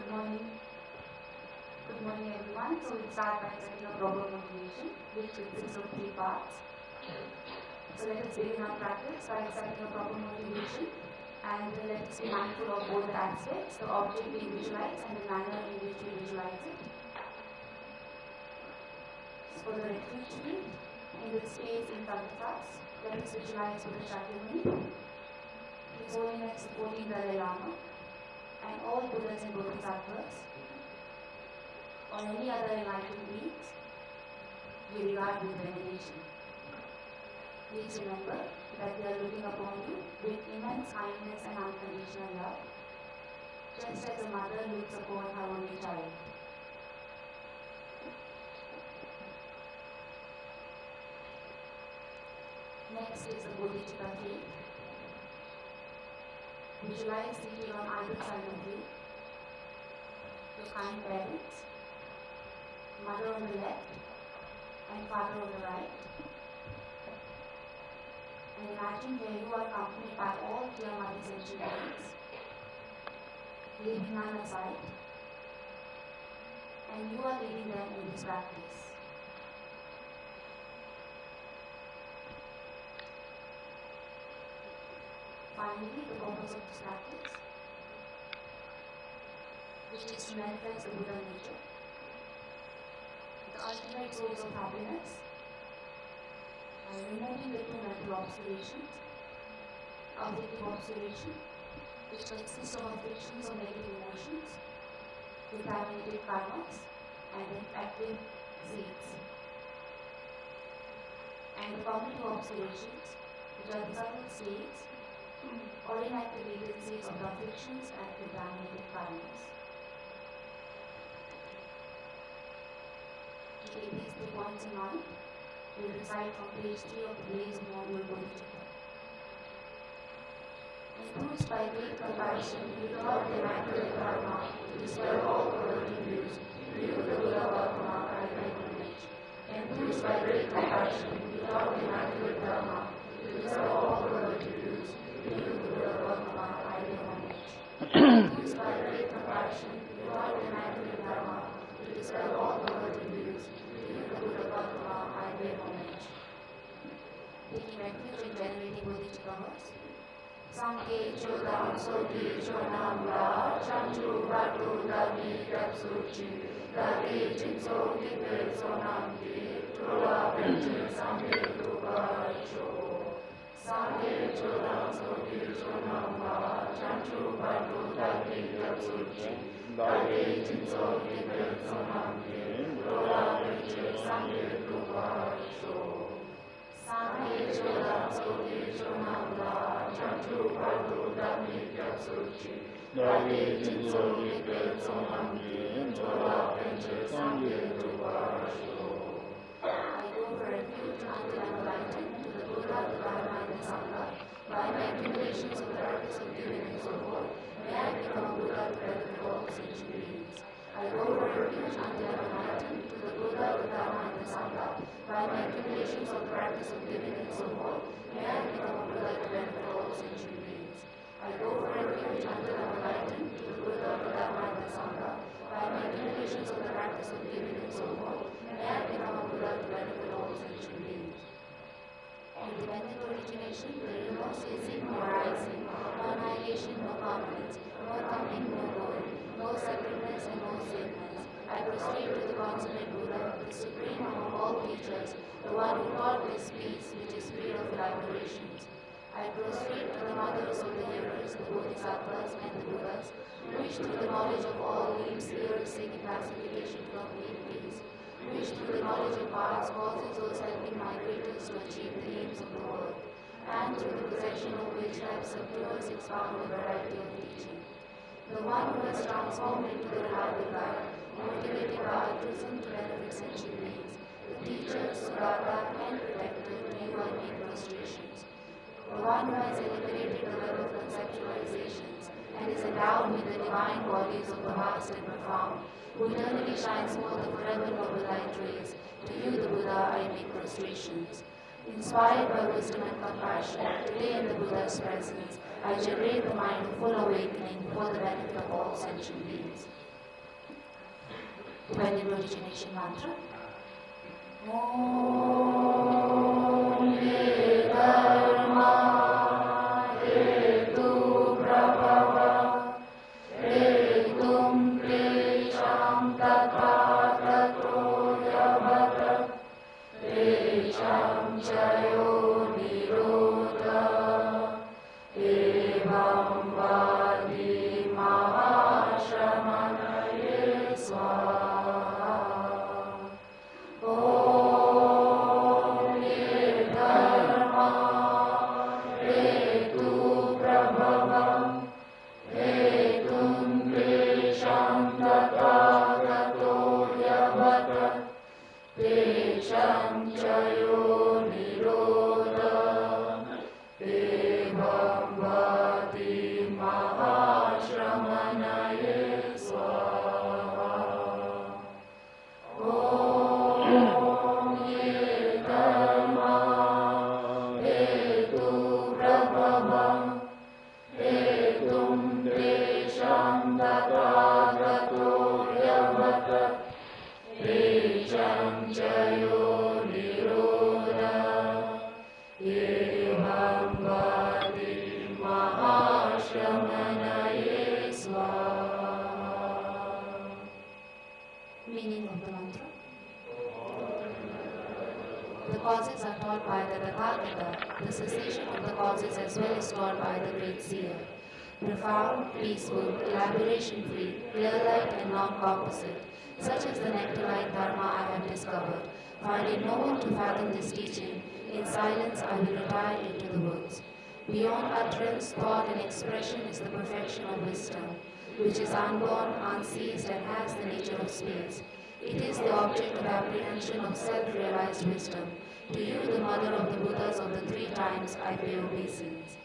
Good morning everyone. So we'll start by setting a proper motivation, which consists of 3 parts. So let us begin our practice by setting a proper motivation, and let us be mindful of both the aspects, the object being visualized and the manner in which we visualize it. So for the refuge tree, in the space in front of us, let us visualize Buddha Shakyamuni, His Holiness the 14th Dalai Lama, and all Buddhas and Bodhisattvas, or any other enlightened beings we regard with veneration. Please remember that they are looking upon you with immense kindness and unconditional love, just as a mother looks upon her only child. Next is the Bodhisattva faith. Visualize seated on either side of you, your kind parents, mother on the left and father on the right. And imagine here you are accompanied by all dear mother sentient beings, leaving none aside, and you are leading them in this practice. Finally, the purpose of this practice, which is to manifest the Buddha nature, the ultimate source of happiness, by removing the 2 mental obscurations, objective obscuration, which consists of afflictions of negative emotions, contaminated karmas, and infected seeds, and the cognitive obscurations, which are the subtle states or inactivated states of the afflictions and contaminated karmas. To take these 3 points in mind, we will recite from page 3 of the Blaze of Module Bodhisattva. Enthused by great compassion, he taught the immaculate Dharma to dispel all perverting views, to you the Buddha Gautama, I beg homage. Enthused by great compassion, he taught the immaculate Dharma to dispel all perverting views, to you the Buddha Gautama, I beg homage. Enthused by great compassion, he taught the immaculate Dharma to dispel all perverting views, to you the Buddha Gautama, I beg homage. Taking refuge in venerating Bodhisattvas, Sanke Chodam Soti Chonam La Chanchu Batu Dami Kapsuchi Dagi Chinso Dipe Sonam Di Tula Penche Sanke Tupacho Sanke Chodam Soti Chonam La Chanchu Batu Dami Kapsuchi Dagi Chinso Dipe Sonam Di Tula Penche Sanke Tupacho Sanke Chodam Soti Chonam La Chanchu Batu Dami Kapsuchi Dagi Chinso Dipe Sonam Di Tula Penche Sanke Tupacho. I go for refuge until I am enlightened to the Buddha, the Dharma and the Sangha. By my accumulations of the practice of giving and so forth, may I become a Buddha to benefit all sentient beings. I go for refuge until I am enlightened to the Buddha, the Dharma and the Sangha. By my accumulations of the practice of giving and so forth, may I become a Buddha to benefit all sentient beings. I go for refuge until I am enlightened to the Buddha, the Dharma and the Sangha. By my accumulations of the practice of giving and so forth, may I become a Buddha to benefit all sentient beings. Independent origination, there is no ceasing nor rising, no annihilation, no permanence, no coming, no going, no separateness and no sameness. I prostrate to the consummate Buddha, the supreme among all teachers, the one who taught this peace which is free of elaborations. I prostrate to the mothers of the hearers, the Bodhisattvas and the Buddhas, which through the knowledge of all leads here seeking pacification to complete peace, which through the knowledge of paths causes those helping migrators to achieve the aims of the world, and through the possession of which have subduers expound a variety of teaching. The one who has transformed into the reliable guide, motivated by altruism to benefit sentient beings, the teacher, Sugata, and protector to you and me prostrations. The one who has eliminated the web of conceptualizations and is endowed with the divine bodies of the vast and profound, who eternally shines forth the forever noble light rays, to you the Buddha I make prostrations. Inspired by wisdom and compassion, today in the Buddha's presence, I generate the mind of full awakening for the benefit of all sentient beings. Tibetan origination mantra. Meaning of the mantra. The causes are taught by the Tathagata. The cessation of the causes as well is taught by the great seer. Profound, peaceful, elaboration-free, clear light and non-composite, such as the nectar-like Dharma I have discovered. Finding no one to fathom this teaching, in silence I will retire into the woods. Beyond utterance, thought and expression is the perfection of wisdom, which is unborn, unseized, and has the nature of space. It is the object of apprehension of self-realized wisdom. To you, the mother of the Buddhas of the 3 times, I pay obeisance.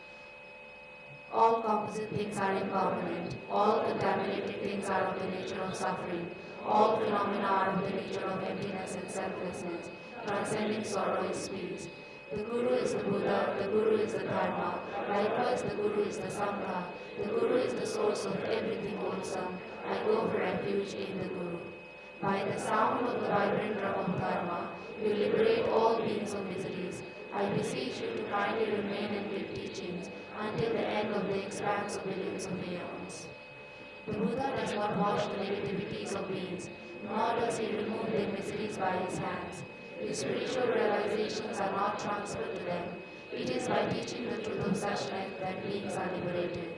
All composite things are impermanent. All contaminated things are of the nature of suffering. All phenomena are of the nature of emptiness and selflessness. Transcending sorrow is peace. The Guru is the Buddha, the Guru is the Dharma. Likewise, the Guru is the Sangha. The Guru is the source of everything wholesome. I go for refuge in the Guru. By the sound of the vibrant drum of Dharma, you liberate all beings of miseries. I beseech you to kindly remain and give teachings until the end of the expanse of billions of aeons. The Buddha does not wash the negativities of beings, nor does he remove their miseries by his hands. His spiritual realizations are not transferred to them. It is by teaching the truth of such life that beings are liberated.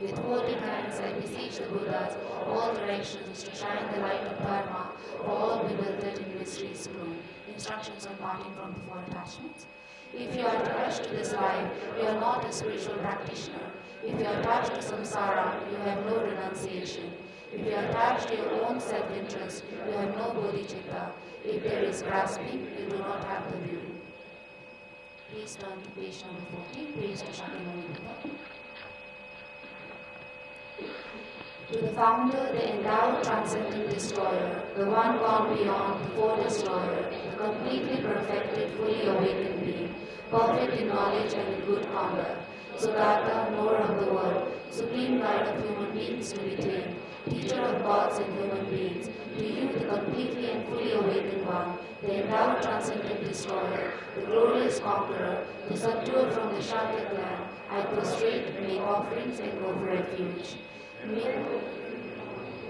With folded hands, I beseech the Buddhas, all directions, to shine the light of Dharma for all bewildered in mystery's gloom. Instructions on parting from the 4 attachments. If you are attached to this life, you are not a spiritual practitioner. If you are attached to samsara, you have no renunciation. If you are attached to your own self-interest, you have no bodhicitta. If there is grasping, you do not have the view. Please turn to page number 14, praise to Shakyamuni Buddha. To the founder, the endowed transcendent destroyer, the one gone beyond the 4 destroyer, the completely perfected, fully awakened being, perfect in knowledge and in good conduct, Sugata, knower of the world, supreme guide of human beings to be tamed, teacher of gods and human beings, to you the completely and fully awakened one, the endowed transcendent destroyer, the glorious conqueror, the subduer from the Shakya clan, I prostrate, make offerings and go for refuge.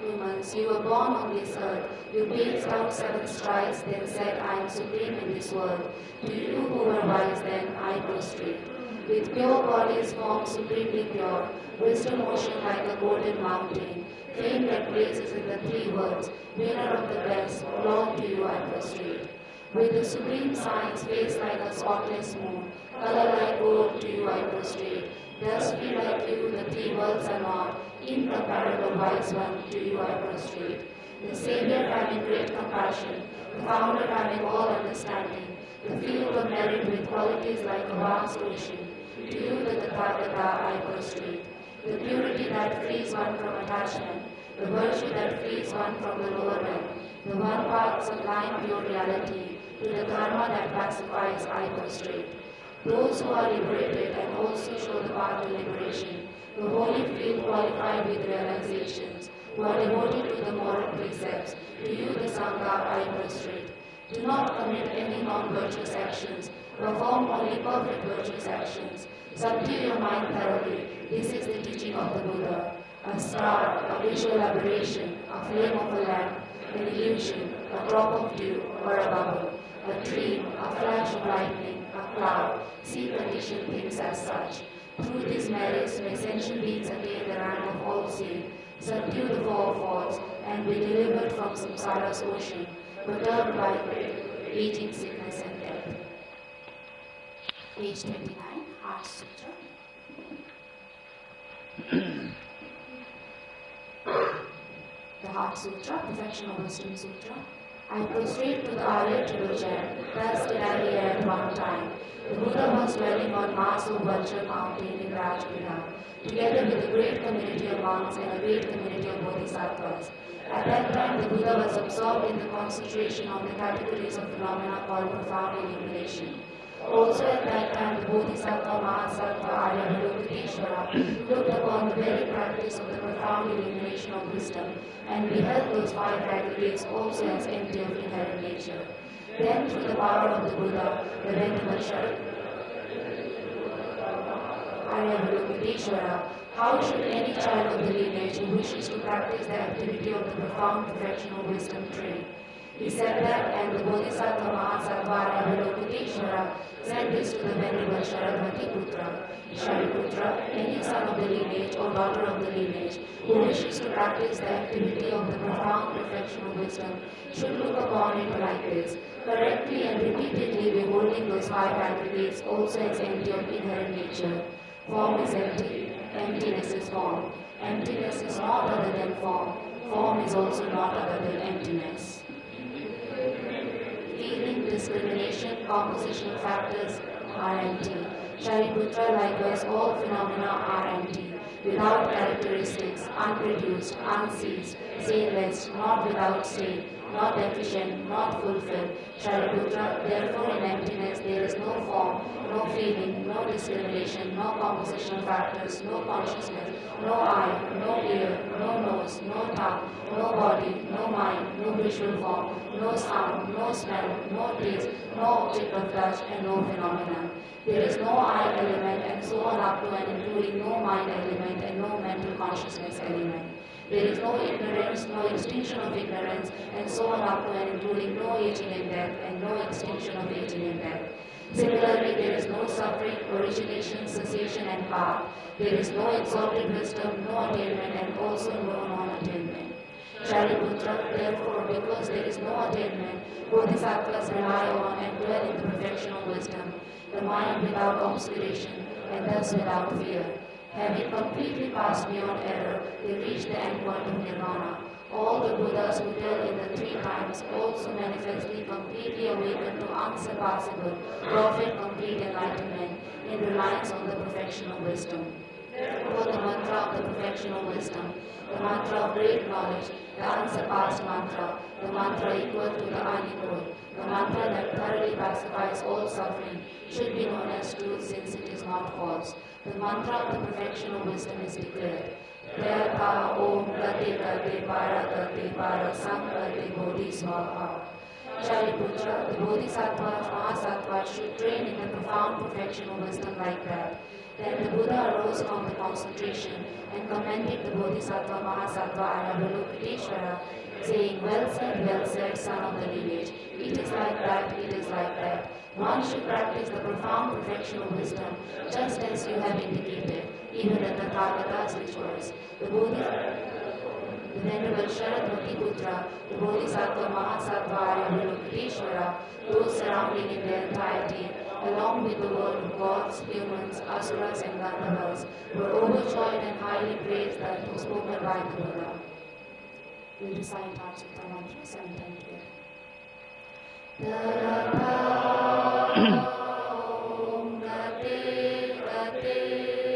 Humans, you were born on this earth. You paced out 7 strides, then said, I am supreme in this world. To you who were wise then, I prostrate. With pure bodies formed supremely pure, wisdom ocean like a golden mountain, fame that blazes in the 3 words, winner of the best, Lord, to you I prostrate. With the supreme science, face like a spotless moon, color like gold, to you I prostrate. Thus be like you, the 3 worlds are not, incomparable wise one, to you I prostrate. The Savior having great compassion, the Founder having all understanding, the field of merit with qualities like a vast ocean, to you the Tathagata I prostrate. The purity that frees one from attachment, the virtue that frees one from the lower men, the one path sublime pure reality, to the Dharma that pacifies I prostrate. Those who are liberated and also show the path to liberation, the holy field qualified with realizations, who are devoted to the moral precepts. To you, the Sangha, I prostrate. Do not commit any non-virtuous actions. Perform only perfect virtuous actions. Subdue your mind thoroughly. This is the teaching of the Buddha. A star, a visual aberration, a flame of a lamp, an illusion, a drop of dew, or a bubble, a dream, a flash of lightning, a cloud. See conditioned things as such. Through these merits may sentient beings attain the rank of all seeing, subdue the four faults, and be delivered from samsara's ocean, perturbed by aging, sickness, and death. Page 29, Heart Sutra. The Heart Sutra, Perfection of Wisdom Sutra. I prostrate to the Arya Triple Chair, thus did I hear at one time. The Buddha was dwelling on Masu mountain in Rajgriha, together with a great community of monks and a great community of bodhisattvas. At that time, the Buddha was absorbed in the concentration on the categories of phenomena called profound illumination. Also at that time, the Bodhisattva, Mahasattva, Arya Avalokiteshvara looked upon the very practice of the profound illumination of wisdom and beheld those five aggregates also as empty of inherent nature. Then, through the power of the Buddha, the Venerable Arya Avalokiteshvara, how should any child of the lineage who wishes to practice the activity of the profound perfection of wisdom train? He said that, and the Bodhisattva Mahasattva Arya Avalokiteshvara said this to the Venerable Sharadvati-putra. Shariputra, any son of the lineage or daughter of the lineage who wishes to practice the activity of the profound perfection of wisdom should look upon it like this, correctly and repeatedly beholding those five aggregates also as empty of inherent nature. Form is empty, emptiness is form. Emptiness is not other than form. Form is also not other than emptiness. Feeling, discrimination, compositional factors are empty. Shariputra, likewise, all phenomena are empty, without characteristics, unproduced, unceased, stainless, not without stain, not deficient, not fulfilled. Shariputra, therefore in emptiness there is no form, no feeling, no discrimination, no compositional factors, no consciousness, no eye, no ear, no nose, no tongue, no body, no mind, no visual form, no sound, no smell, no taste, no object of touch, and no phenomenon. There is no I element, and so on up to and including no mind element and no mental consciousness element. There is no ignorance, no extinction of ignorance, and so on up to and including no aging and death, and no extinction of aging and death. Similarly, there is no suffering, origination, cessation, and path. There is no exalted wisdom, no attainment, and also no non-attainment. Shariputra, therefore, because there is no attainment, bodhisattvas rely on and dwell in the perfection of wisdom, the mind without obscuration, and thus without fear. Having completely passed beyond error, they reach the endpoint of nirvana. All the Buddhas who tell in the three times also manifestly completely awaken to unsurpassable, perfect, complete enlightenment in reliance on the perfection of wisdom. For the mantra of the perfection of wisdom, the mantra of great knowledge, the unsurpassed mantra, the mantra equal to the unequal, the mantra that thoroughly pacifies all suffering, should be known as truth since it is not false. The mantra of the perfection of wisdom is declared. Thertha Om Gate Gate Para Gate Para Sankate Bodhi Swaha. Shariputra, the Bodhisattvas, Mahasattvas should train in the profound perfection of wisdom like that. Then the Buddha arose from the concentration and commended the Bodhisattva Mahasattva and Avalokiteshvara, saying, well said, son of the lineage. It is like that, it is like that. One should practice the profound perfection of wisdom, just as you have indicated, even at the Tathagata's rituals. The Venerable Sharadvati-putra, the Bodhisattva Mahasattva and Avalokiteshvara, those surrounding in their entirety, along with the world of gods, humans, asuras, and gandharvas, were overjoyed and highly praised that was spoken by the Buddha. We recite our Sutta mantra 7 times together. Om Gate Gate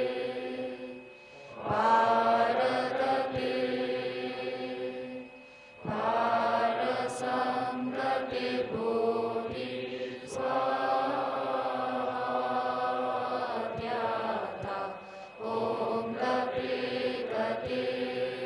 Para Gate Para Sankate Bodhi Swaha Om Gate Gate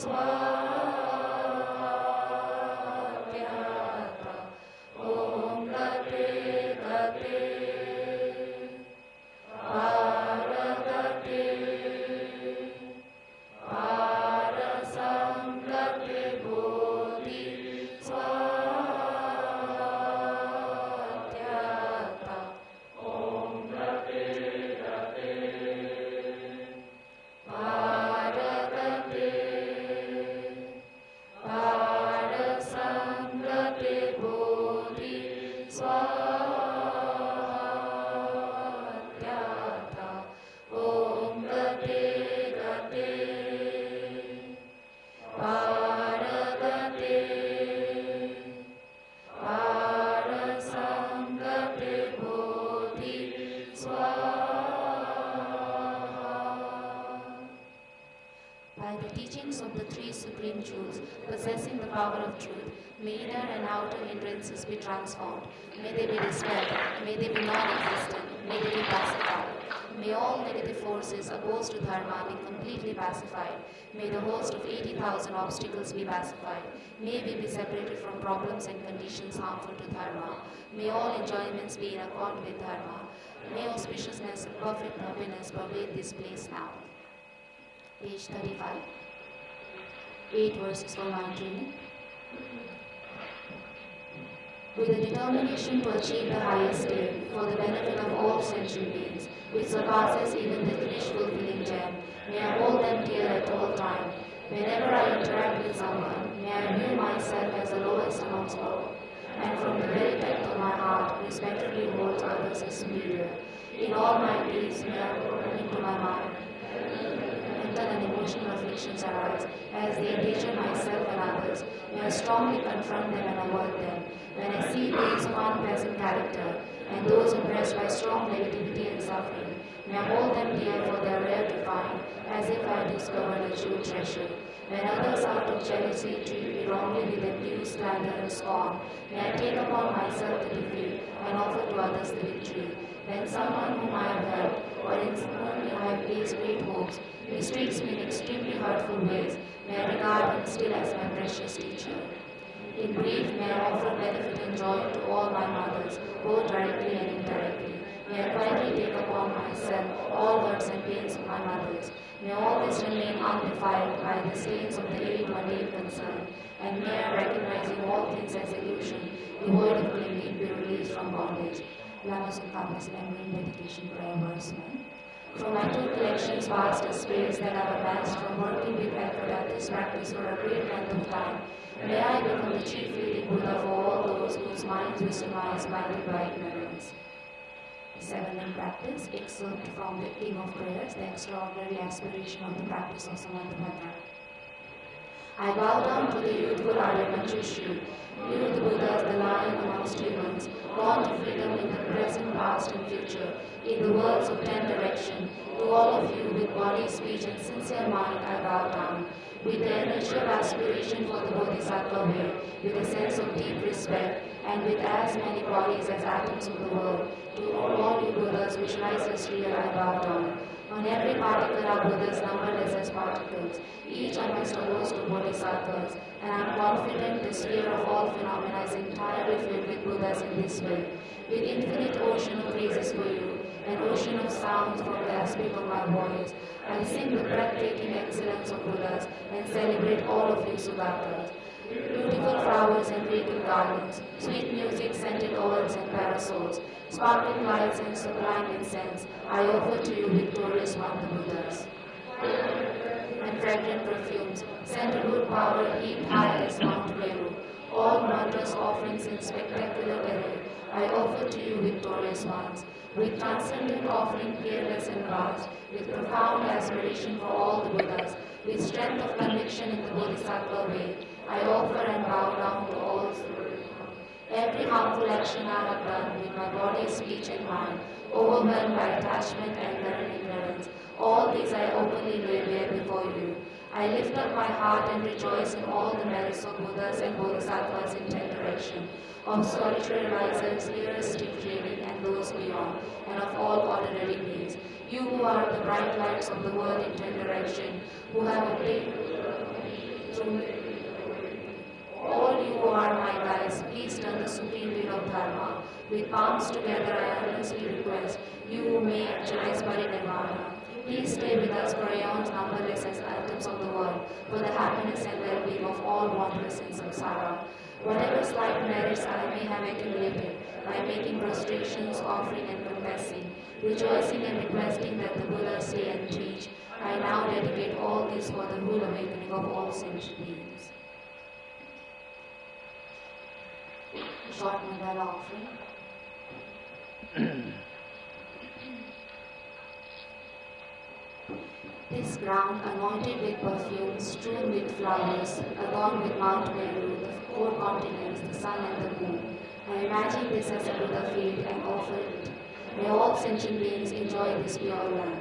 Swatyata Om Gate Gate Paragate Parasangate Bodhi Swatyata Om Gate Gate Paragate Parasangate Bodhi Swatyata Om Gate Gate Paragate Parasangate Bodhi Swaha. By the teachings of the three supreme truths, possessing the power of truth, may inner and outer hindrances be transformed. May they be dispelled. May they be non-existent. May they be pacified. May all negative forces opposed to Dharma be completely pacified. May the host of 80,000 obstacles be pacified. May we be separated from problems and conditions harmful to Dharma. May all enjoyments be in accord with Dharma. May auspiciousness and perfect happiness pervade this place now. Page 35. 8 verses for mind training. With the determination to achieve the highest aim for the benefit of all sentient beings, which surpasses even the wish-fulfilling gem, may I hold them dear at all times. Whenever I interact with someone, may I view myself as the lowest amongst all, and from the very depth of my heart, respectfully hold others as superior. In all my deeds, may I open into my mind, mental and emotional afflictions arise, as they endanger myself and others. May I strongly confront them and avoid them. When I see beings of unpleasant character, and those impressed by strong negativity and suffering, may I hold them dear for their rare to find, as if I discovered a jewel treasure. When others out of jealousy treat me wrongly with abuse, slander, and scorn, may I take upon myself the defeat and offer to others the victory. When someone whom I have helped, or in whom I have placed great hopes, mistreats me in extremely hurtful ways, may I regard him still as my precious teacher. In brief, may I offer benefit and joy to all my mothers, both directly and indirectly. May I quietly take upon myself all hurts and pains of my mothers. May all this remain undefiled by the stains of the eight mundane concern, and may I, recognizing all things as illusion, devoid of clinging, be released from bondage. Lama Sukha's memory meditation prayer verse 1. From my two collections vast as space that I have amassed from working with effort at this practice for a great length of time, may I become the chief leading Buddha for all those whose minds are blinded by ignorance. 7 in practice, excerpt from the King of Prayers, the extraordinary aspiration of the practice of Samadhi. I bow down to the youthful Aryamanjushu, youth Buddhas, the lion amongst humans, born to freedom in the present, past, and future, in the worlds of 10 direction. To all of you, with body, speech, and sincere mind, I bow down. With the energy of aspiration for the Bodhisattva way, with a sense of deep respect, and with as many bodies as atoms of the world, to all you Buddhas which rise as real, I bow down. On every particle are Buddhas numberless as particles, each amongst a host of Bodhisattvas, and I am confident the sphere of all phenomena is entirely filled with Buddhas in this way. With infinite ocean of praises for you, an ocean of sounds from the aspect of my voice, I sing the breathtaking excellence of Buddhas and celebrate all of you Sugatas. Beautiful flowers and regal garlands, sweet music, scented oils and parasols, sparkling lights and sublime incense, I offer to you victorious one, the Buddhas. And fragrant perfumes, scented wood power heaped high as Mount Meru, all wondrous offerings in spectacular array, I offer to you victorious ones. With transcendent offering fearless and vast, with profound aspiration for all the Buddhas, with strength of conviction in the Bodhisattva way, I offer and bow down to all. Every harmful action I have done with my body, speech, and mind, overwhelmed by attachment, anger, and ignorance, all these I openly lay bare before you. I lift up my heart and rejoice in all the merits of Buddhas and Bodhisattvas in 10 direction, of solitary risers, heuristic training, and those beyond, and of all ordinary beings. You who are the bright lights of the world in 10 direction, who have obtained through me. All you who are my guides, please turn the supreme wheel of Dharma. With palms together, I earnestly request you who may actualize Parinirvana. Please stay with us for aeons numberless as atoms of the world, for the happiness and well-being of all wanderers in samsara. Whatever slight merits I may have accumulated by making prostrations, offering and confessing, rejoicing and requesting that the Buddha stay and teach, I now dedicate all this for the whole awakening of all sentient beings. Short mandala offering. This ground, anointed with perfume, strewn with flowers, adorned with Mount Meru, the four continents, the sun and the moon. I imagine this as a Buddha field and offer it. May all sentient beings enjoy this pure land.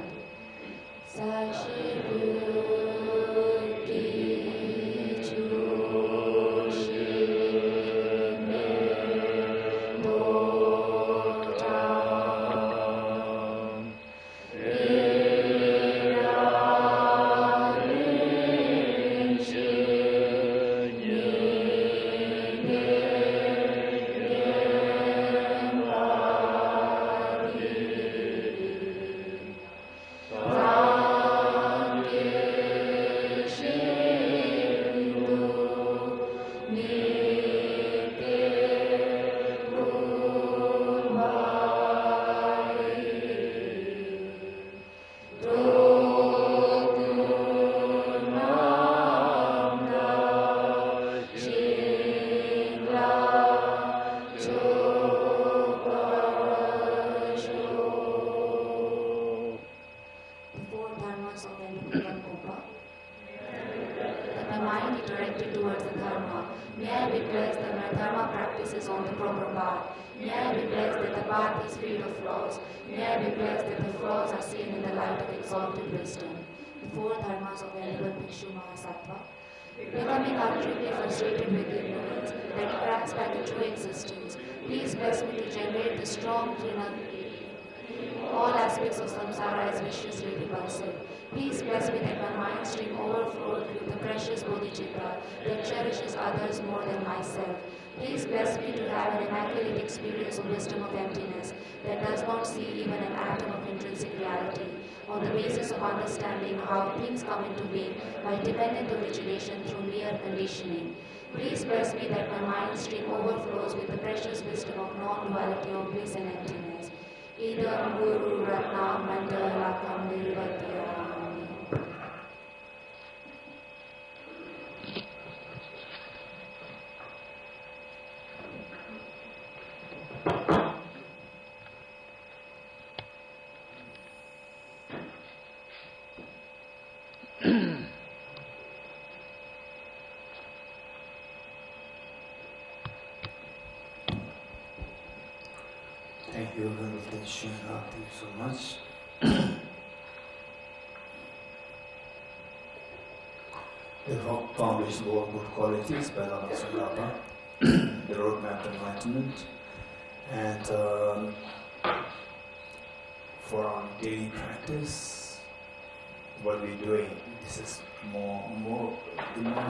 Becoming utterly frustrated with ignorance that cracks back into existence, please bless me to generate the strong all aspects of samsara as viciously repulsive. Please bless me that my mind stream overflows with the precious bodhicitta that cherishes others more than myself. Please bless me to have an immaculate experience of wisdom of emptiness that does not see even an atom of intrinsic reality, on the basis of understanding how things come into being by dependent origination through mere conditioning. Please bless me that my mind stream overflows with the precious wisdom of non-duality of bliss and emptiness. Idam Guru Ratna Mandalakam Nirvatyami. Thank you, Venerable. Thank you so much. The foundation of all good qualities by Lama, the roadmap to enlightenment, and for our daily practice, what we're doing, this is more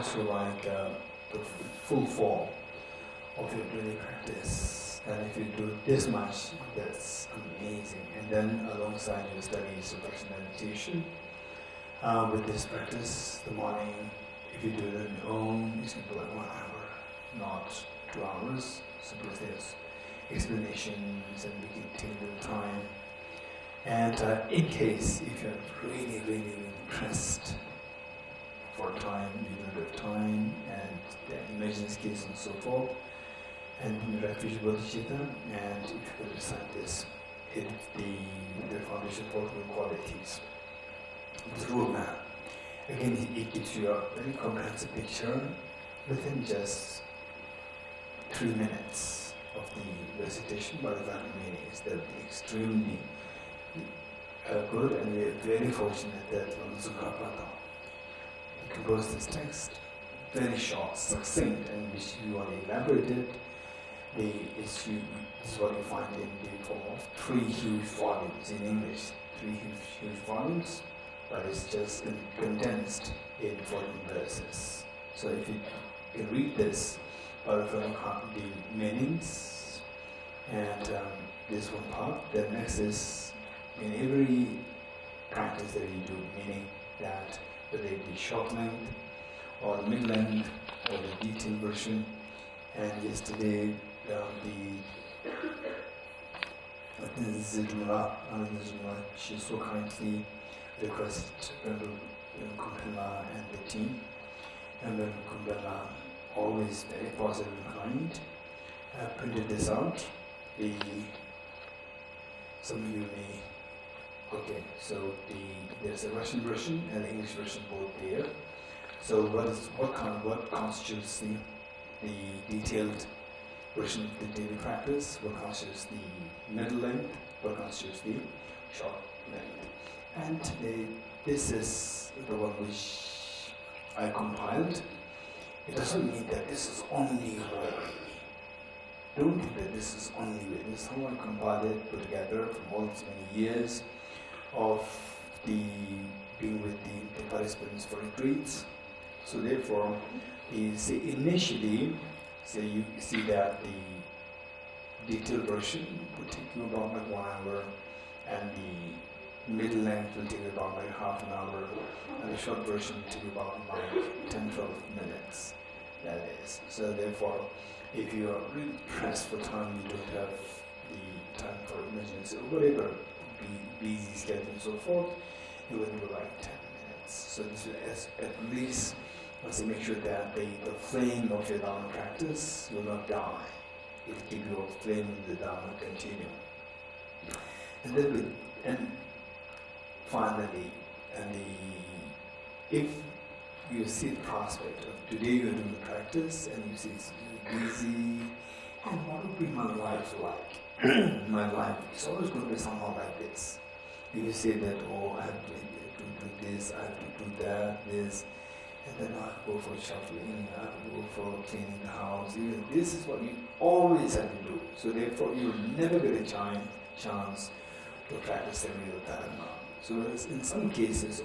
so like the full form of your daily practice. And if you do this much, that's amazing. And then alongside your studies of meditation, with this practice, the morning, if you do it on your own, it's going to be like 1 hour, not 2 hours. So there's explanations and we can take a little time. And in case, if you're really, really, really pressed for time, you don't have time, and the emergency case and so forth, and the refuge bodhicitta, and if you could recite this, the foundation for good qualities. This roadmap, again, it gives you a very comprehensive picture within just 3 minutes of the recitation by the meanings. They're extremely good, and we are very fortunate that Lama Sukhapada composed this text, very short, succinct, and which you already elaborated. This is what you find in the form of 3 huge volumes in English, 3 huge volumes, but it's just condensed in 14 verses. So if you can read this, from the meanings, and this one part. The next is in every practice that you do, meaning that whether it be short length or mid length or the detailed version. And yesterday Zidula, she so kindly requested Venerable Kumbhela and the team, and Venerable Kumbhela, always very positive and kind, printed this out. Some of you may, okay, so there's a Russian version and the English version both there. So what constitutes the detailed version of the daily practice, what constitutes the middle length, what constitutes the short length. And this is the one which I compiled. It doesn't mean that this is only way. Don't think that this is only way. This is how I compiled it, put together from all these many years of being with the participants for retreats. So therefore, initially, you see that the detailed version would take you about like 1 hour, and the middle length will take you about like half an hour, and the short version will take you about like 10-12 minutes. That is. So therefore, if you are really pressed for time, you don't have the time for emergency or whatever, busy schedule and so forth, you will do like 10 minutes. So this will at least make sure that the flame of your Dharma practice will not die. It will keep your flame in the Dharma continue. And then finally, if you see the prospect of today you're doing the practice and you see it's busy, and what would be my life like? My life is always going to be somehow like this. You say that, oh, I have to do this, I have to do that, this, and then I have to go for shuffling, I have to go for cleaning the house. This is what you always have to do. So therefore you'll never get a chance to practice the real Dharma. So in some cases,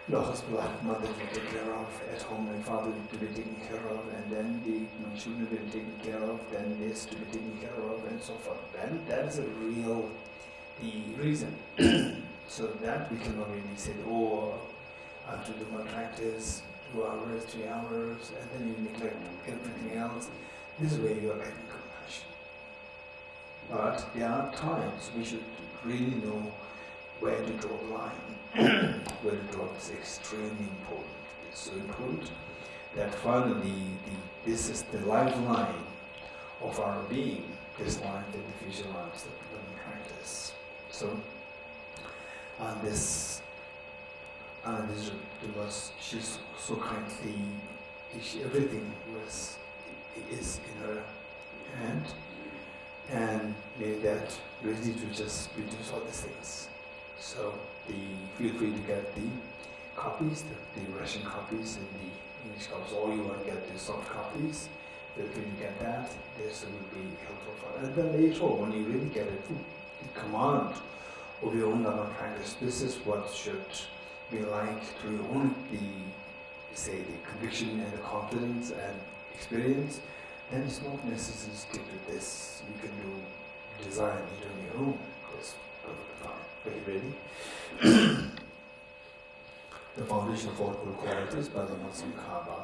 the hospital I have mother to take care of, at home my father to be taken care of, and then my children to be taken care of, then this to be taken care of, and so forth. And that is the reason. So that we cannot really say, I have to do my practice 2 hours, 3 hours, and then you neglect everything else. This is where you are lacking compassion. But there are times we should really know where to draw the line. Where to draw is extremely important. It's so important that finally this is the lifeline of our being, this life and the future lives that we're going to practice. So, she's so kindly, everything is in her hand, and made that ready to just reduce all these things. So feel free to get the copies, the Russian copies and the English copies, or you want to get the soft copies, feel free to get that. This will be helpful for us. And then later on, when you really get the command of your own Dhamma practice, this is what should be like to your own, the conviction and the confidence and experience, then it's not necessary to stick with this. You can do design it on your own. That's perfectly fine. Are you ready? The foundation of all good qualities by the Muslim Kaaba.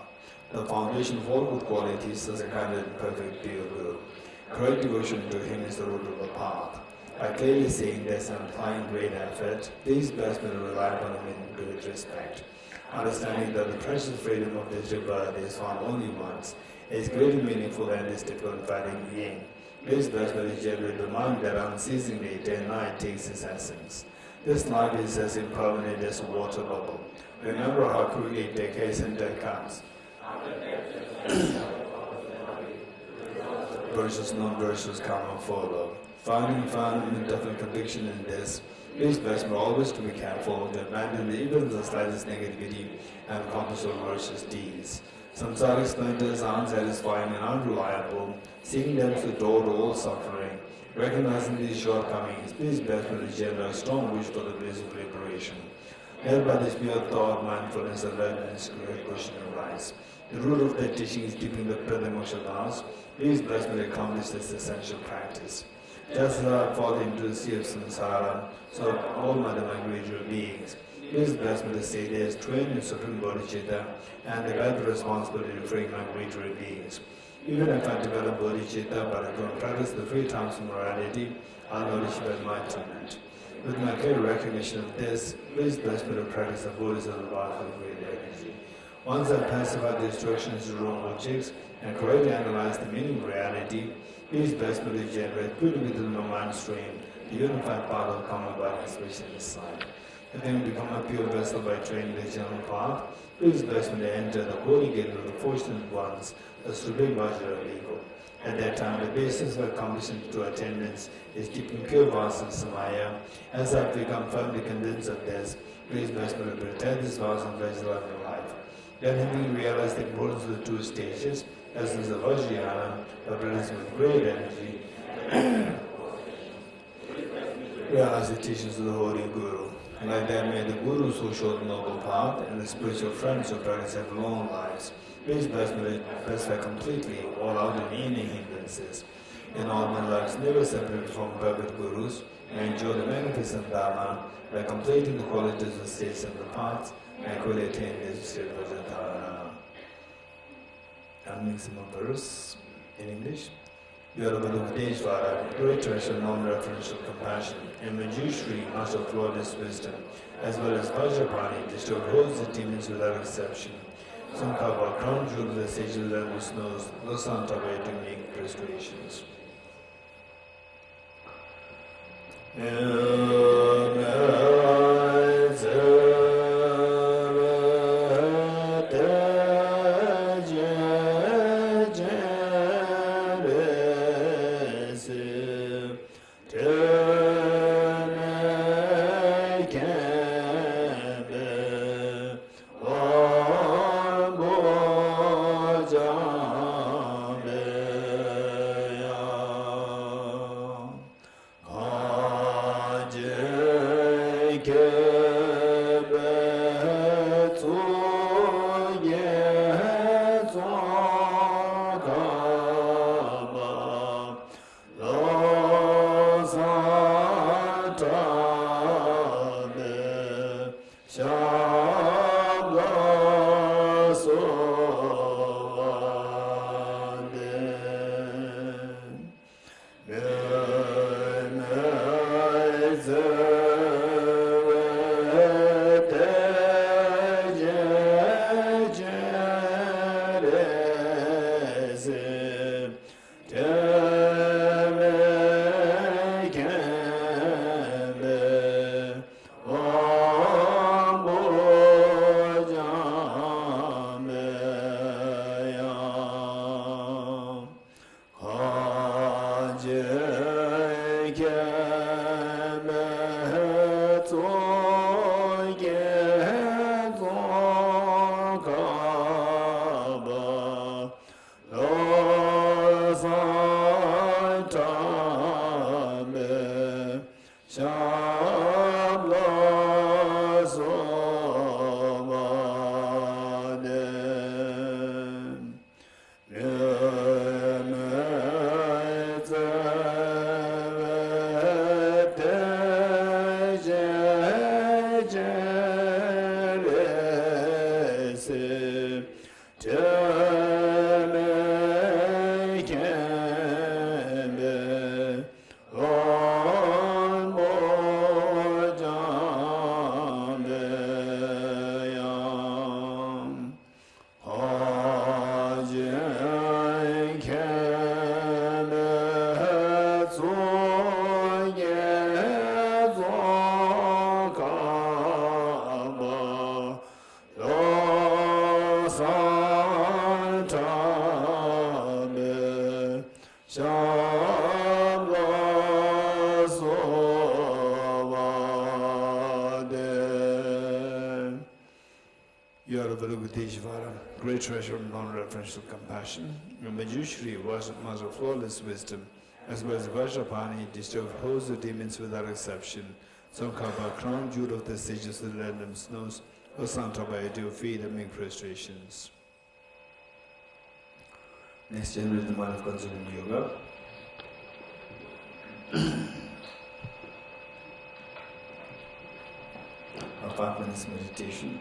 The foundation of all good qualities is a kind and perfect pure Guru. Correct devotion to him is the root of the path. By clearly saying this and applying great effort, these blessed men rely upon him in great respect. Understanding that the precious freedom of this rebirth is found only once, is greatly meaningful than this difficult fighting yin. This blessed man is generally the mind that unceasingly day and night takes its essence. This life is as impermanent as a water bubble. Remember how quickly it decays and decays. Versus non-versus come and follow. Finding definite conviction in this, please bless me always to be careful to abandon even the slightest negativity and accomplish all virtuous deeds. Samsaric splendors are unsatisfying and unreliable, seeking them to the door to all suffering. Recognizing these shortcomings, please bless me with a generous, strong wish for the bliss of liberation. Led by this pure thought, mindfulness, alertness, great question arise. The root of that teaching is keeping the Pradesh laws. Please bless me to accomplish this essential practice. Just as I fall into the sea of samsara, so all my migratory beings. Please bless me to say there is trained in Supreme Bodhisattva and they bear the responsibility to free migratory beings. Even if I develop Bodhisattva but I don't practice the three times of morality, I'll notice enlightenment. With my clear recognition of this, please bless me to practice the Buddhism of life with great energy. Once I pacify the distractions of wrong objects and correctly analyze the meaning of reality, please bless me to generate purely within my mind stream the unified part of common body expression inside. Having become a pure vessel by training the general path, please bless me to enter the holy gate of the fortunate ones, the Supreme Vajra Ego. At that time, the basis for accomplishing true attendance is keeping pure vows and samaya. As I've become firmly convinced of this, please bless me to protect this vows and pleasure of my life. Then, having realized the importance of the two stages, as is the Vajrayana, by practicing with great energy, realize the teachings of the Holy Guru. Like that, may the Gurus who showed the noble path and the spiritual friends who practice have long lives. Please bless me to pacify completely all out and any hindrances. In all my lives, never separated from perfect Gurus, I enjoy the magnificent Dharma by completing the qualities of states and the paths, and could attain this state Vajratara. I'm reading some verse in English. Venerable Bodhisattva, great treasure, non-referential compassion, and Manjushri, master of flawless wisdom, as well as Vajrapani, destroyed holds the demons without exception. Sankava, crown jewel of the sage of the endless knows, those on top of to make restorations. Great treasure of non-referential compassion, Manjushri was mother of flawless wisdom, as well as Vajrapani, disturbed hosts of demons without exception. Songkapa, crown jewel of the sages of the random snows, O Santa by do feed and make prostrations. Next generate the mind of consuming yoga. Our 5 minutes meditation.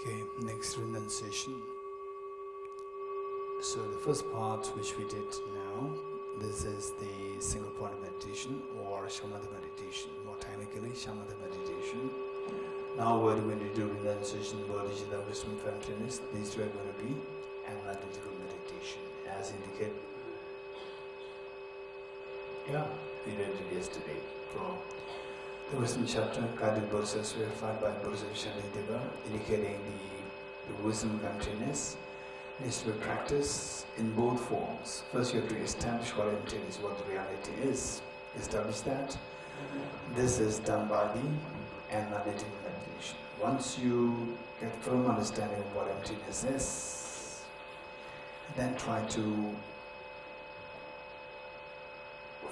Okay, next renunciation. So the first part which we did now, this is the single point meditation or shamatha meditation, more technically shamatha meditation. Now we're going to do renunciation, Bodhisattva, wisdom, emptiness. These two are going to be analytical meditation as indicated. Yeah, we read it yesterday from the wisdom chapter, guided Bodhisattva, refined by Bodhisattva, indicating the wisdom of emptiness needs to be practiced in both forms. First you have to establish what emptiness, what the reality is. Establish that. This is done by the analytical meditation. Once you get firm understanding of what emptiness is, then try to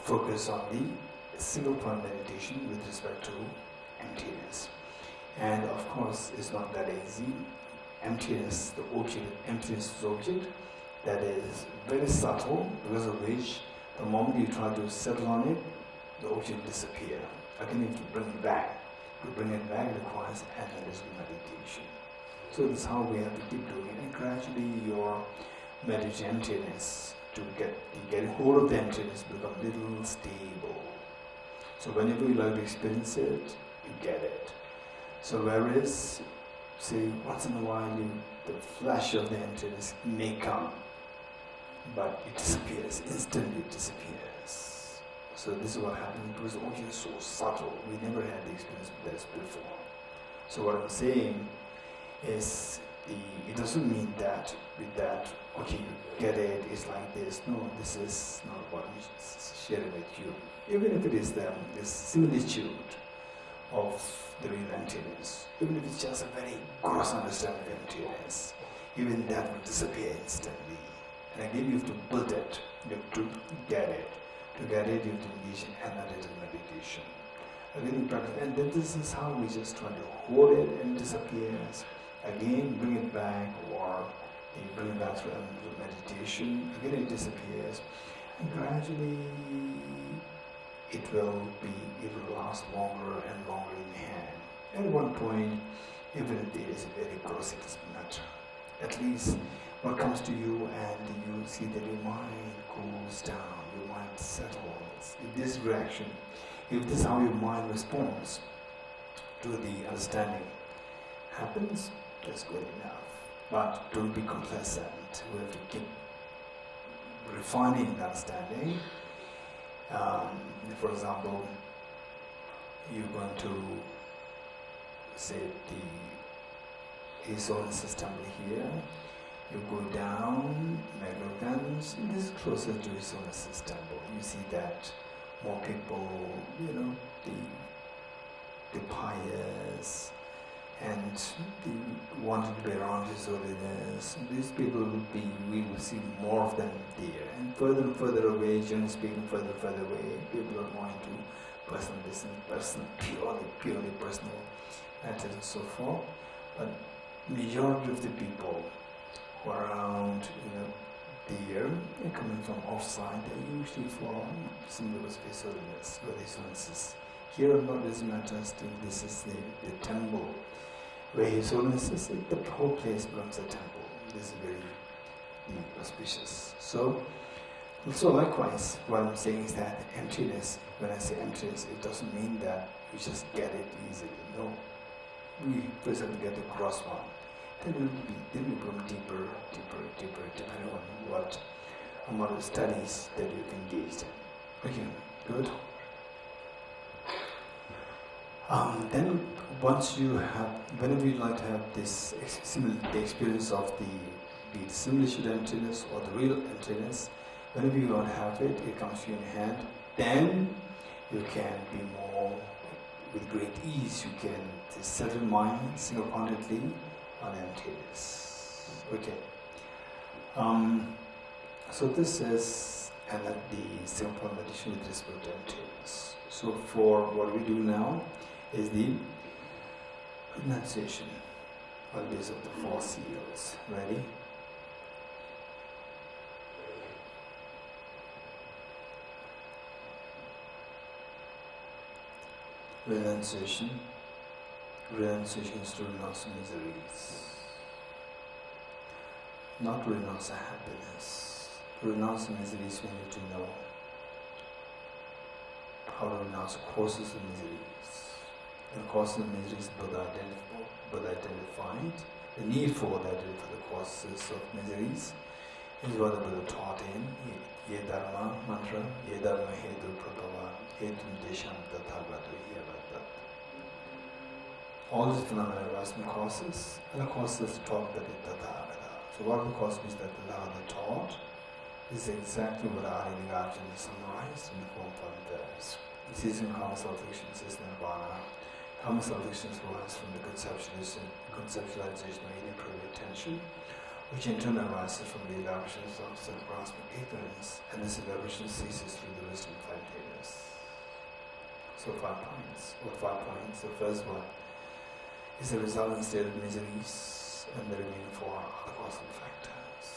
focus on the single point meditation with respect to emptiness. And of course, it's not that easy. Emptiness, the object, emptiness is the object that is very subtle, because of which the moment you try to settle on it, the object disappears. Again, you have to bring it back. To bring it back requires analytical meditation. So this is how we have to keep doing it, and gradually your meditation emptiness, to getting hold of the emptiness, become a little stable. So whenever you like to experience it, you get it. So whereas, say, once in a while, the flash of the emptiness may come, but it disappears, instantly it disappears. So this is what happened, because the object is so subtle, we never had the experience of this before. So what I'm saying is, it doesn't mean that with that, okay, you get it, it's like this. No, this is not what we share with you. Even if it is the similitude of the real emptiness, even if it's just a very gross understanding of emptiness, even that will disappear instantly. And again, you have to build it, you have to get it. To get it, you have to engage in analytical meditation. Again, you practice, and then this is how we just try to hold it and it disappears. Again, bring it back, or you bring it back through meditation. Again, it disappears, and gradually it will last longer and longer in the hand. At one point, even if it is very gross, it doesn't matter. At least what comes to you, and you see that your mind cools down, your mind settles. If this reaction, if this is how your mind responds to the understanding happens, that's good enough. But don't be complacent. We have to keep refining the understanding. For example, you're going to say His Holiness temple here. You go down, Meghalogans, this is closer to His Holiness temple. You see that more people, the pious, and the wanting to be around His Holiness. These people we will see more of them there. And further away, generally speaking, further away, people are going to personal business, purely personal matters and so forth. But majority of the people who are around, there, they're coming from outside, they're usually from symbols of His Holiness, where His Holiness is. Here, not this matter, still this is the temple, where His Holiness is. The whole place becomes a temple. This is very auspicious. So likewise, what I'm saying is that emptiness, when I say emptiness, it doesn't mean that you just get it easily. No. We first have to get the gross one. Then we become deeper, depending on what amount of studies that you've engaged in. Okay, good. Then once you have, whenever you like to have this the experience of the simulation emptiness or the real emptiness, whenever you want to have it, it comes to you in hand, then you can be more, with great ease, you can settle mind single-pointedly on emptiness. Okay. So this is the simple meditation with respect to emptiness. So for what we do now is the renunciation on the basis of the 4 seals. Ready? Renunciation. Renunciation is to renounce miseries, not to renounce happiness. To renounce miseries, we need to know how to renounce causes of miseries. The causes of miseries Buddha identified. The need for Buddha for the causes of miseries is what the Buddha taught in Ye Dharma mantra, Ye Dharma Hetu Prabhava, Hetu Desham Tathagatu Yavata. All these phenomena arise from causes, and the causes taught by the Tathagata. So what are the causes that the Lama taught is exactly what Arya summarized in the form of one verse. It says in common self-fictions is nirvana. Common self-fictions arise from the conceptualization of inappropriate attention, which in turn arises from the elaborations of self-grasping ignorance, and this elaboration ceases through the wisdom of five-days. So 5 points. What 5 points? The first one is the resultant state of miseries, and the remaining 4 are the causal factors.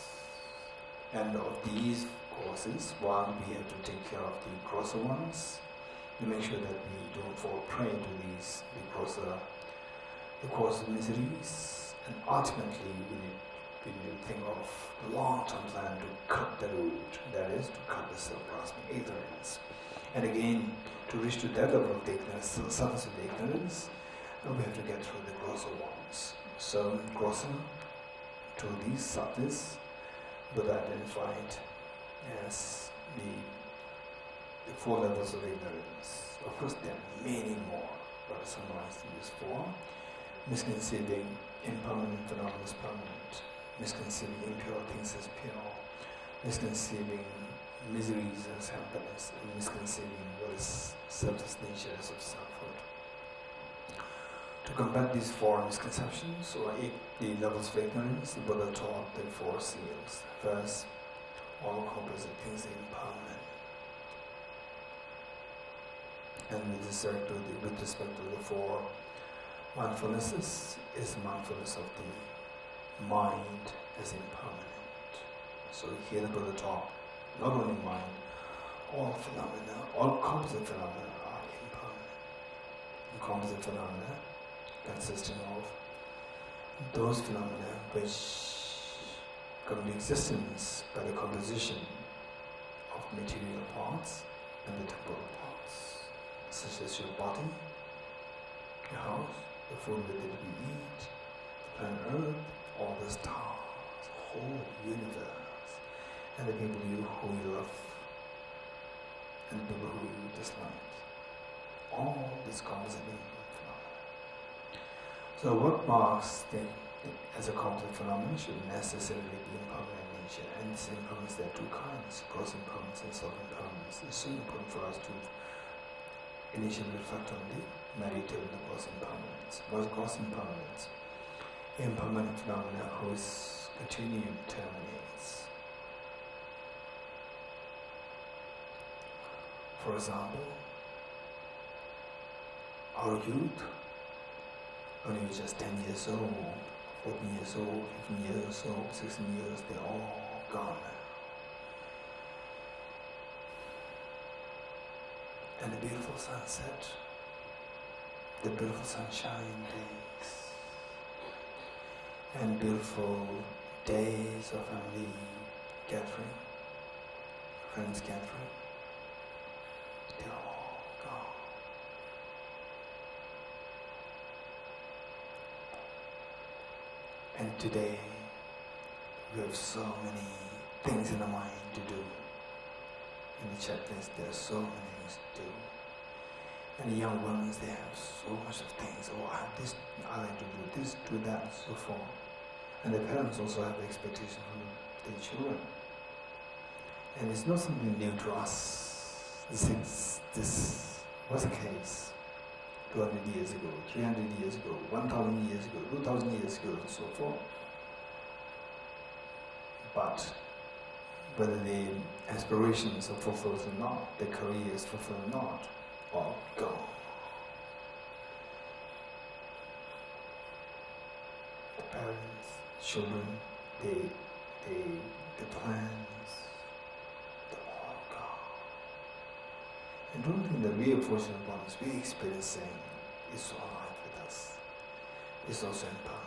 And of these causes, one, we have to take care of the grosser ones, to make sure that we don't fall prey to these, the cause of miseries, and ultimately we need to think of the long-term plan to cut the root, that is, to cut the self-grasping ignorance. And again, to reach to that level of the ignorance, the surface of the ignorance, we have to get through the grosser ones. So, grosser, to these subtleties, Buddha identified as the 4 levels of ignorance. Of course, there are many more, but summarized in this 4. Misconceiving impermanent phenomena as permanent, misconceiving impure things as pure, misconceiving miseries as happiness, and misconceiving what is selfless nature as of selfhood. To combat these 4 misconceptions, or 8 the levels of ignorance, the Buddha taught the 4 seals. First, all composite things are impermanent. And with respect to the 4 mindfulnesses, is mindfulness of the mind as impermanent. So here the Buddha taught not only mind, all phenomena, all composite phenomena are impermanent. And composite phenomena consisting of those phenomena which come into existence by the composition of material parts and the temporal parts, such as your body, your house, the food with it we eat, the planet Earth, all the stars, the whole universe, and the people who you love, and the people who you dislike. All this composite phenomena. So what marks as a composite phenomenon should necessarily be impermanent nature, and this impermanence there are 2 kinds, gross impermanence and self-impermanence. It's so important for us to initially reflect on the meditate on the gross impermanence. What is gross impermanence? Impermanent phenomena whose continuum terminates. For example, our youth, when you were just 10 years old, 14 years old, 15 years old, 16 years, they're all gone now. And the beautiful sunset, the beautiful sunshine days, and beautiful days of family gathering, friends gathering, they're all gone. And today, we have so many things in our mind to do. In the checklist, there are so many things to do. And the young ones, they have so much of things. Oh, I have this, I like to do this, do that, so forth. And the parents also have expectations from their children. And it's not something new to us. This was the case 200 years ago, 300 years ago, 1,000 years ago, 2,000 years ago, and so forth. But whether the aspirations are fulfilled or not, the career is fulfilled or not, all gone. The parents, children, the plans, they're all gone. And don't think that we are fortunate ones, we're experiencing is so alive with us. is also impermanent.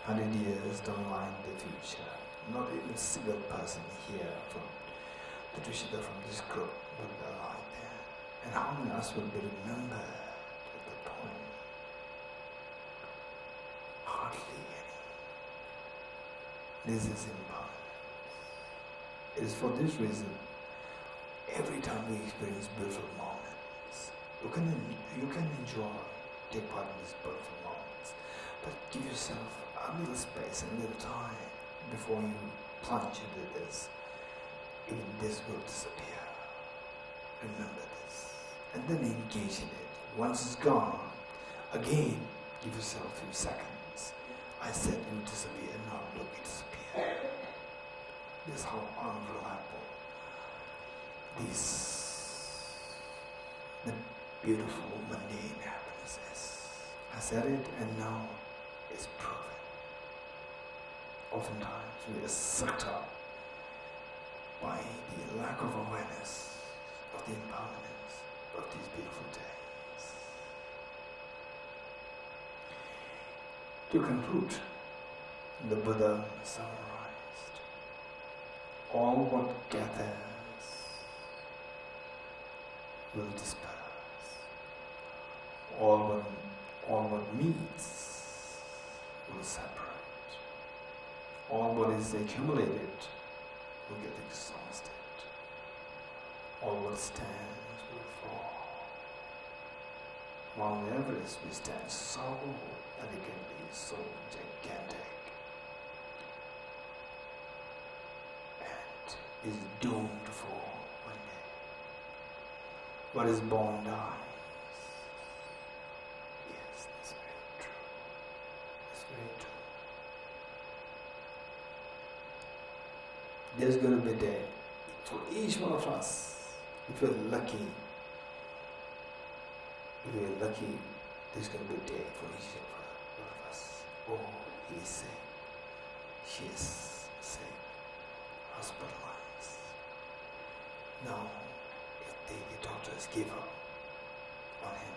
100 years down the line in the future, not even a single person here from the Tushita from this group will be alive there. And how many of us will be remembered at that point? Hardly any. This is impermanent. It is for this reason, every time we experience beautiful moments, you can enjoy, take part in these beautiful moments, but give yourself a little space, a little time before you plunge into this. Even this will disappear. Remember this. And then engage in it. Once it's gone, again, give yourself a few seconds. I said it will disappear, and now look, it disappeared. This is how unreliable the beautiful mundane happiness is. I said it, and now it's proven. Oftentimes we are sucked up by the lack of awareness of the impermanence of these beautiful days. To conclude, the Buddha summarized, all what gathers will disperse, all what meets will separate, all what is accumulated will get exhausted. All what stands will fall. Mount Everest we stand so elegantly, so gigantic, and is doomed to fall one day. What is born dies. Yes, that's very true. That's very true. There's going to be a day for each one of us. If we're lucky, there's going to be a day for each one of us. Oh, he is sick. She is sick. Hospitalized. Now, if the doctors give up on him,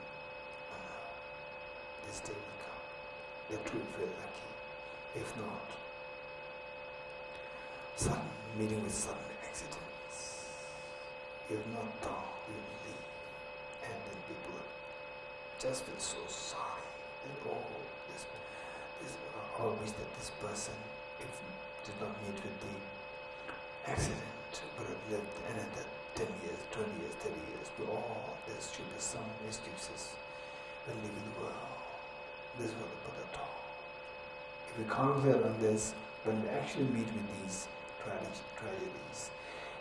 on her, this day will come. They're too very lucky. If not, sudden meeting with sudden accidents. You have not thought you will leave, and then people just feel so sorry that I wish that this person, if did not meet with the accident, would have lived another 10 years, 20 years, 30 years. There should be some excuses when leaving the world. This is what the Buddha taught. If we concentrate on this, when we actually meet with these tragedies,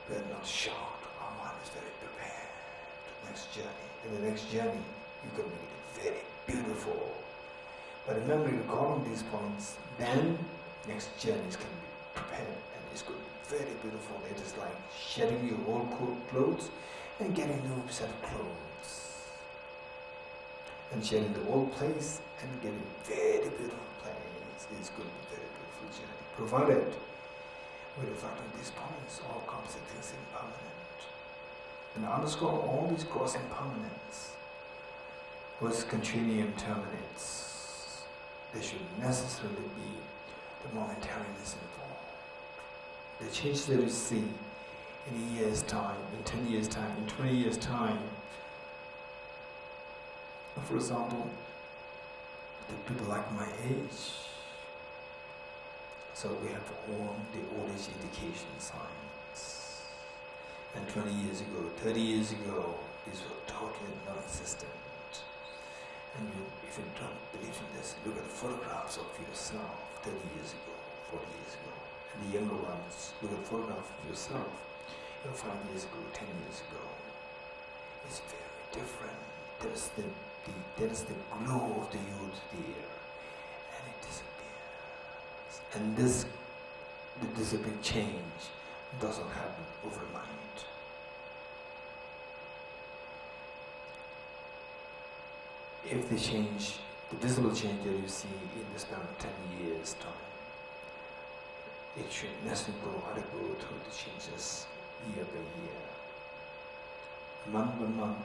we are not shocked. Our mind is very prepared to the next journey. In the next journey, you can make it very beautiful. But remember, recalling these points, then next journeys can be prepared, and it's going to be very beautiful. It is like shedding your old clothes and getting a new set of clothes, and shedding the old place and getting a very beautiful place. It's going to be a very beautiful journey, provided we reflect on these points. All composite things impermanent, and underscore all these gross impermanence. Whose continuum terminates. There should necessarily be the momentariness involved. The change that you see in a year's time, in 10 years' time, in 20 years' time. For example, the people like my age. So we have all the old age indication signs. And 20 years ago, 30 years ago, these were totally non-existent. And if you don't believe in this, look at the photographs of yourself 30 years ago, 40 years ago. And the younger ones, look at photographs of yourself 5 years ago, 10 years ago. It's very different. There's the glow of the youth there, and it disappears. And this big change doesn't happen overnight. If the change, the visible change that you see in the span of 10 years' time, it should necessarily go through the changes year by year, month by month,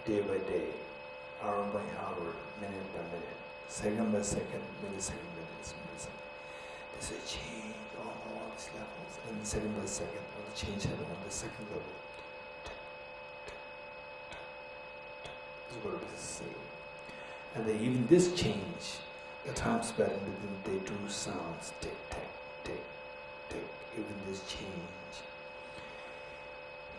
day by day, hour by hour, minute by minute, second by second, millisecond, millisecond. There's a change on all these levels, and second by second, the change happens on the second level. This is what it is saying. And then even this change, the time span between the two sounds, tick, tick, tick, tick, even this change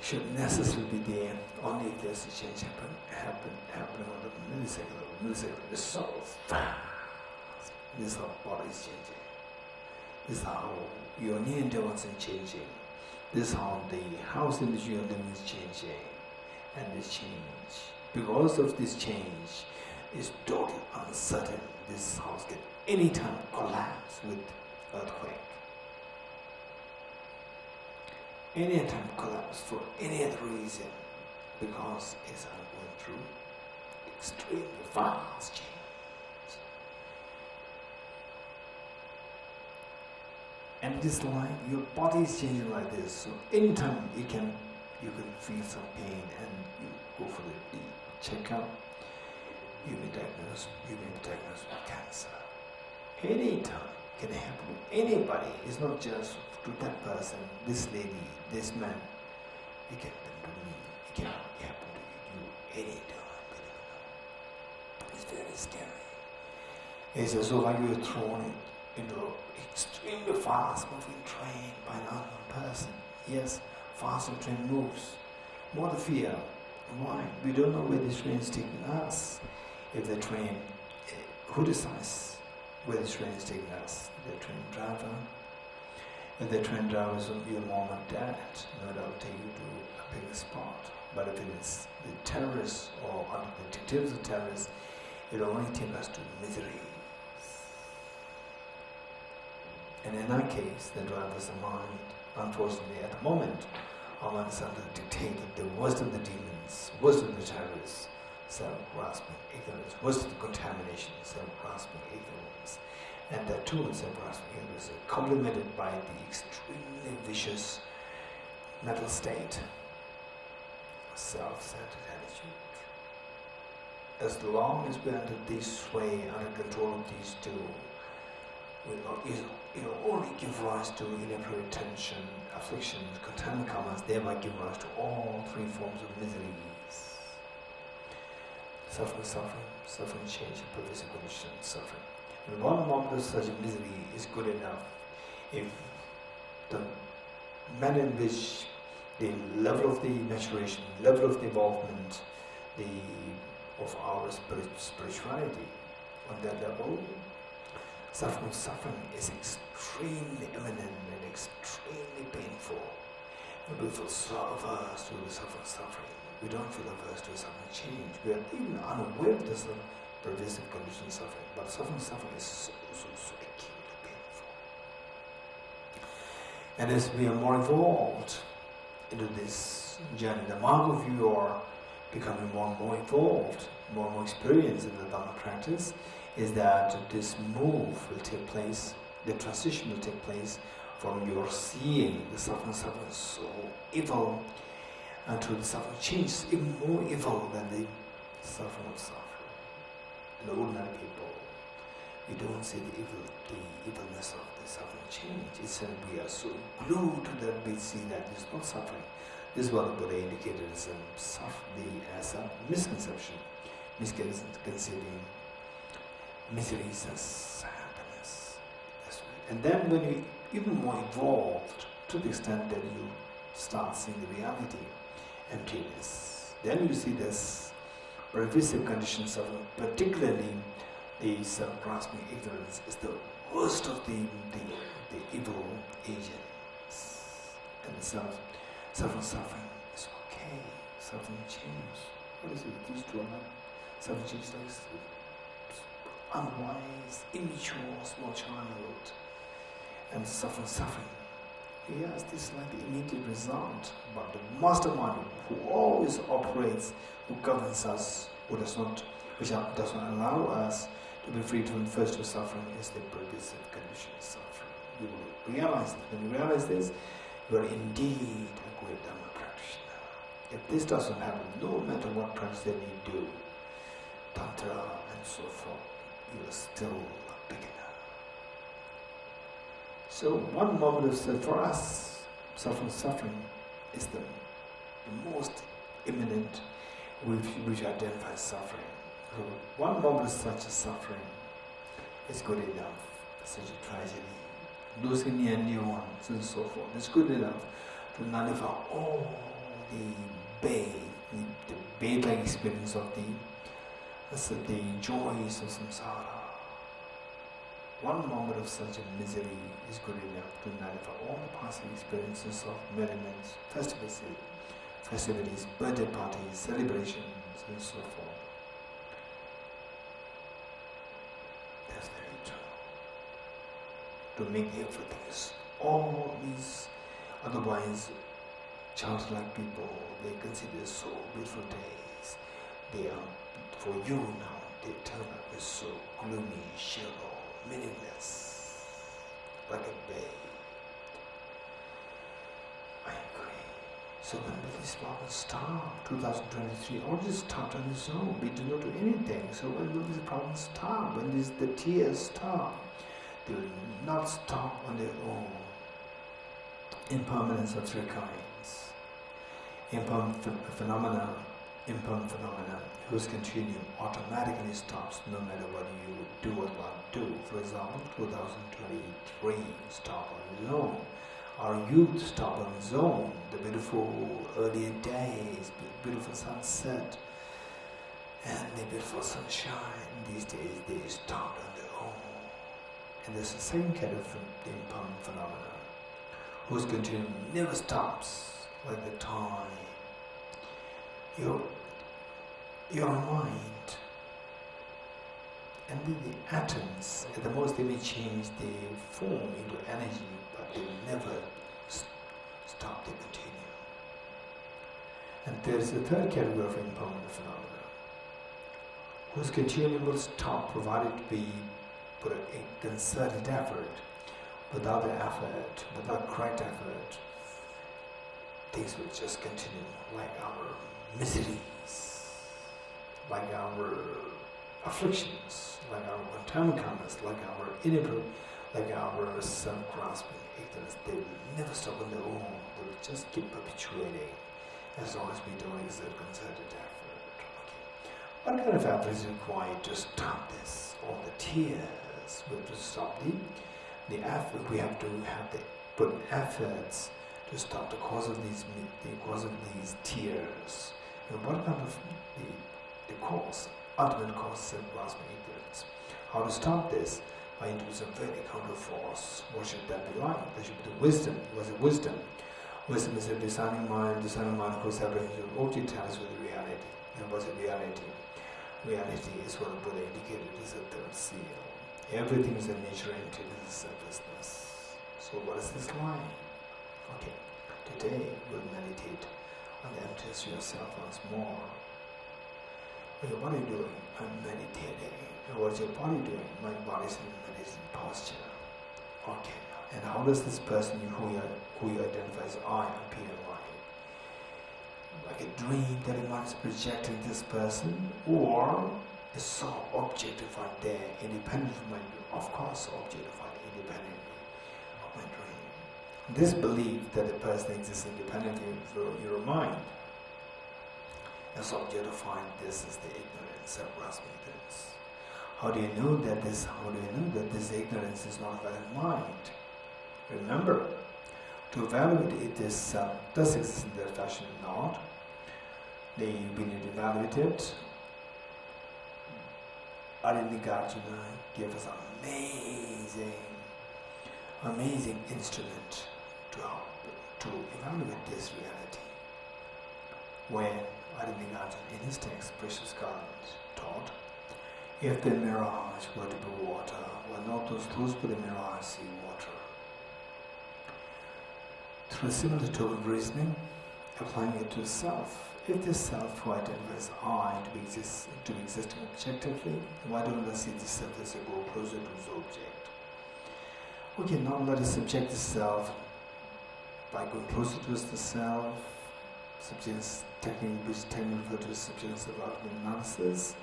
should necessarily be there only if there's a change happening on the millisecond level. Millisecond is so fast. This is how body is changing. This is how your near endurance is changing. This is how the house in which you are living is changing. And this change, because of this change, is totally uncertain. This house can anytime collapse with earthquake. Anytime collapse for any other reason, because it's going through extremely fast change. And this like your body is changing like this, so anytime you can feel some pain and you go for the deep checkup, you may be diagnosed with cancer. Anytime can happen to anybody. It's not just to that person, this lady, this man. It can happen to me. It can happen to you anytime. It's very scary. It's as though you are thrown into an extremely fast moving train by an unknown person. Yes, faster train moves. More the fear. Why? We don't know where this train is taking us. If the train, who decides where the train is taking us? The train driver. If the train driver is your mom and dad, no doubt take you to a bigger spot. But if it is the terrorists or under the dictates of terrorists, it will only take us to misery. And in our case, the driver's mind, unfortunately at the moment, our mind is under the dictate of the worst of the demons, worst of the terrorists, self-grasping ignorance, worst of the contamination, self-grasping ignorance. And that too, self-grasping ignorance is complemented by the extremely vicious mental state, self-centered attitude. As long as we're under this sway, under control of these two, it'll only give rise to inappropriate tension, afflictions, contaminant karmas, thereby give rise to all three forms of miseries. Suffering change, and pervasive condition, suffering. And one moment of such misery is good enough if the manner in which the level of the maturation, level of the involvement, of our spirituality, on that level, suffering is extremely imminent and extremely painful. And we feel so averse to the suffering. We don't feel averse to suffering change. We are even unaware of this pervasive condition of suffering. But suffering is so acutely painful. And as we are more evolved into this journey, the mark of you are becoming more and more evolved, more and more experienced in the Dhamma practice, is that this move will take place, the transition will take place from your seeing the suffering so evil, until the suffering changes even more evil than the suffering of suffering. In the ordinary people, we don't see the evilness of the suffering change. It's that we are so glued to that we see that there's no suffering. This is what the Buddha indicated as a misconception, misconceiving miseries as happiness. And then when you even more evolved to the extent that you start seeing the reality, emptiness, then you see this pervasive conditions of particularly the self-grasping ignorance is the worst of the evil agents. And suffering is okay. Suffering change. What is it? These two are not suffering change like unwise, immature, small child, and suffering. Yes, this is like the immediate result, but the mastermind who always operates, who governs us, which does not allow us to be free from first to suffering, is the pervasive condition of suffering. You will realize that. When you realize this, you are indeed a great Dhamma practitioner. If this doesn't happen, no matter what practice that you do, tantra and so forth, you are still a beginner. So one moment of for us, suffering is the most imminent which identifies suffering. So one moment of such a suffering is good enough, such a tragedy. Losing near new ones and so forth. It's good enough to nullify all the bathe-like experience of the joys of samsara. One moment of such a misery is good enough to nullify all the past experiences of merriments, festivities, birthday parties, celebrations, and so forth. That's very true. To make everything, all these otherwise childlike people, they consider so beautiful days. They are, for you now, they turn out as so gloomy, shallow, meaningless, like a bay. I agree. So when will this problem stop? 2023 already stopped on its own. We do not do anything. So when will this problem stop? When will the tears stop? They will not stop on their own. Impermanence of three kinds. Impermanent phenomena, whose continuum automatically stops no matter what you do or not do. For example, 2023 stop on its own. Our youth stop on its own. The beautiful early days, beautiful sunset, and the beautiful sunshine. These days they stop on their own. And there's the second kind of impermanent phenomena, whose continuum never stops, like the time. Your mind, and then the atoms, at the most they may change, they form into energy, but they will never stop, they continue. And there is a third category of impermanent phenomena, whose continuum will stop provided we put a concerted effort. Without the effort, without correct effort, things will just continue, like our miseries, like our afflictions, like our one-time karmas, like our like our self-grasping ignorance. They will never stop on their own. They will just keep perpetuating as long as we don't exert concerted effort. Okay. What kind of effort is required to stop this? All the tears, we have to stop the effort. We have to put efforts to stop the cause of these tears. And what kind of the cause, ultimate cause, self-grasping ignorance? How to stop this? By introducing a very counter force. What should that be like? There should be the wisdom. What is wisdom? Wisdom is a discerning mind whose apprehension of object tallies with reality. And what's a reality? Reality is what the Buddha indicated is a third seal. Everything is a nature until it is selflessness. So what is this like? Okay, today we'll meditate on the emptiness of yourself once more. Okay, what are you doing? I'm meditating. And what's your body doing? My body's in meditative posture. Okay, and how does this person who you identify as I appear like a dream that it might be projecting this person, or is so objectified there, independent of my dream? Of course, objectified independently of my dream. This belief that the person exists independently of your mind is objectified. This is the ignorance, self-grasping ignorance. How do you know that this ignorance is not valid mind? Remember, to evaluate it, this does exist in their fashion or not. We need to evaluate it. Arinigarjuna gave us an amazing instrument to evaluate this reality. When Arinigarjuna, in his text, Precious Garland, taught, if the mirage were to be water, were not those for the mirage see water? Through a similar total reasoning, applying it to self. If the self who identifies I to be existing objectively, why don't I see the self as I go closer to its object? Okay, now let us subject the self by going closer to the self, which technically referred to as subjects of ultimate analysis.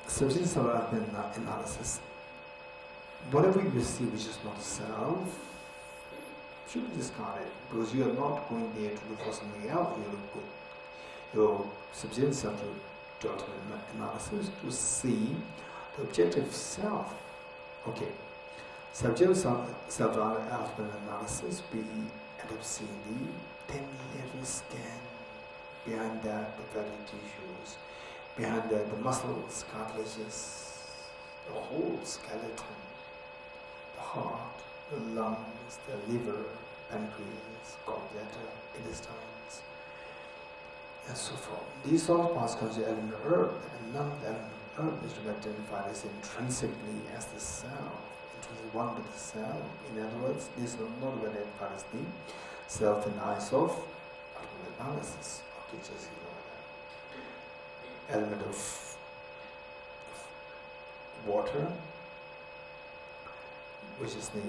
Subject analysis. Whatever you see which is not self should be discarded, because you are not going there to look for something else. Your subject analysis to see the objective self. Okay. Subject self-analysis, we end up seeing the thin little skin, behind that the fatty tissues, behind that the muscles, cartilages, the whole skeleton, the heart, the lungs, the liver, pancreas, gallbladder, intestines, and so forth. These all parts constitute element of earth, and none of the element of earth is to be identified as intrinsically as the self. One with the self. In other words, these are not identified as the self in the eyes of analysis of teachers. Element of water, which is the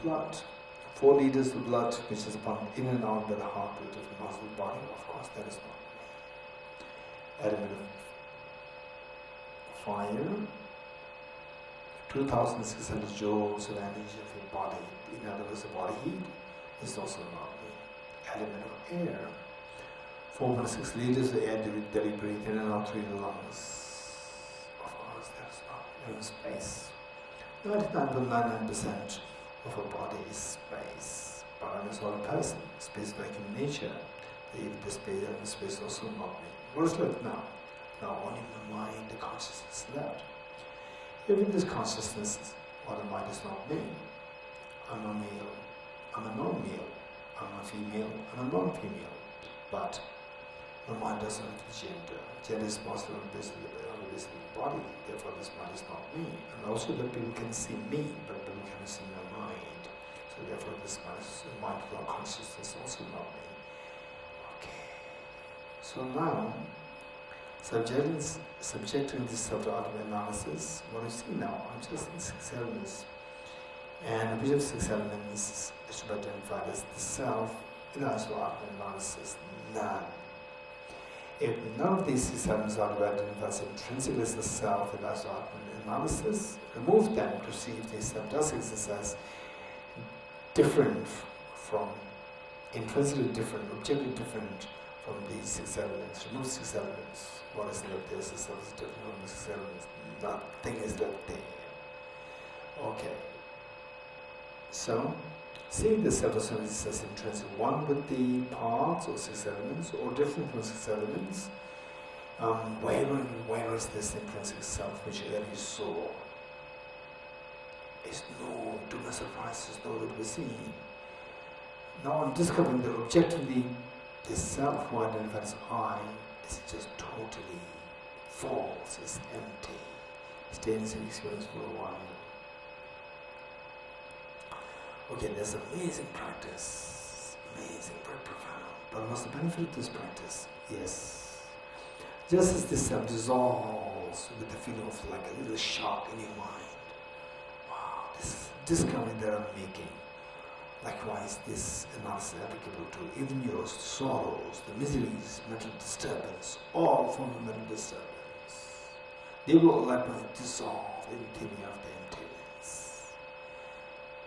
blood. 4 liters of blood which is pumped in and out by the heart to different parts of the body. Of course, that is not. Element of fire. 2,600 joules of energy of your body, in other words, the body heat, is also not the element of air. 4.6 liters of air that you breathe in and out through your lungs. Of course, that's not even space. 99.99% of our body is space. But I'm a solid person, space vacuum nature. Even the space also not me. What is left now? Now only my mind, the consciousness is left. Even this consciousness, or the mind is not me. I'm a male, I'm a non-male, I'm a female, I'm a non-female. But the mind doesn't have gender. Gender is possible on the basis of the body, therefore this mind is not me. And also that people can see me, but people cannot see my mind. So therefore this mind or consciousness is also not me. Okay. So now, subjecting this self-analysis, what I see now, I'm just in 6 elements. And which of 6 elements is to be identified as the self in the self-analysis? None. If none of these 6 elements are to be identified as intrinsically as the self in the self-analysis, remove them to see if the self does exist as different from, intrinsically different, objectively different from these 6 elements. Remove 6 elements. What is left there? The self is different from the 6 elements. Nothing is left there. Okay. So, seeing the self as intrinsic, one with the parts or 6 elements, or different from 6 elements, where is this intrinsic self which earlier you saw? It's no, to my surprise, it's nowhere to be seen. Now I'm discovering that objectively, this self who identifies I is just totally false, it's empty. Stay in this experience for a while. Okay, there's amazing practice, amazing, very profound. But what's the benefit of this practice? Yes. Just as this self dissolves with the feeling of like a little shock in your mind. Wow, this discovery that I'm making. Likewise, this analysis is applicable to even your sorrows, the miseries, mental disturbance, all from the mental disturbance. They will likewise dissolve in the thinning of the emptiness.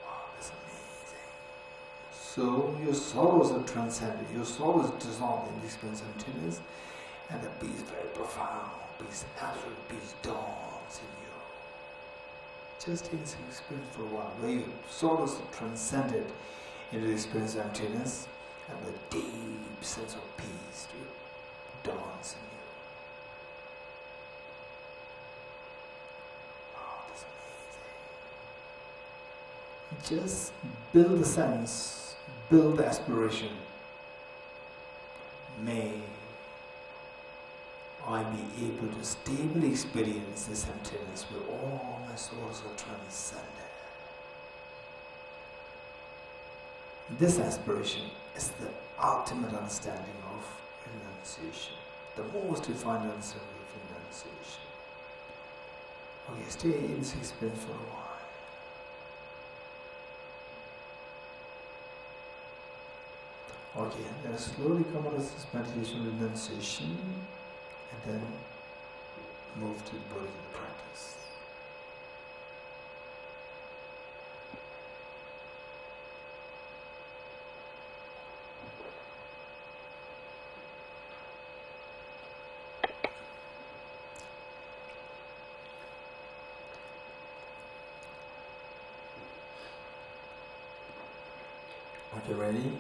Wow, that's amazing. So your sorrows are transcended, your sorrows dissolve in the experience of emptiness, and the peace very profound, peace, absolute peace dawns in you. Just take this experience for a while, where your sorrows are transcended into the experience of emptiness, and the deep sense of peace dawns in you. Oh, that's amazing. Just build the sense, build the aspiration. May I be able to stably experience this emptiness where all my souls are transcended. This aspiration is the ultimate understanding of renunciation, the most refined understanding of renunciation. Okay, stay in this experience for a while. Okay, then slowly come out of this meditation renunciation, and then move to the Buddhism practice. Okay, ready?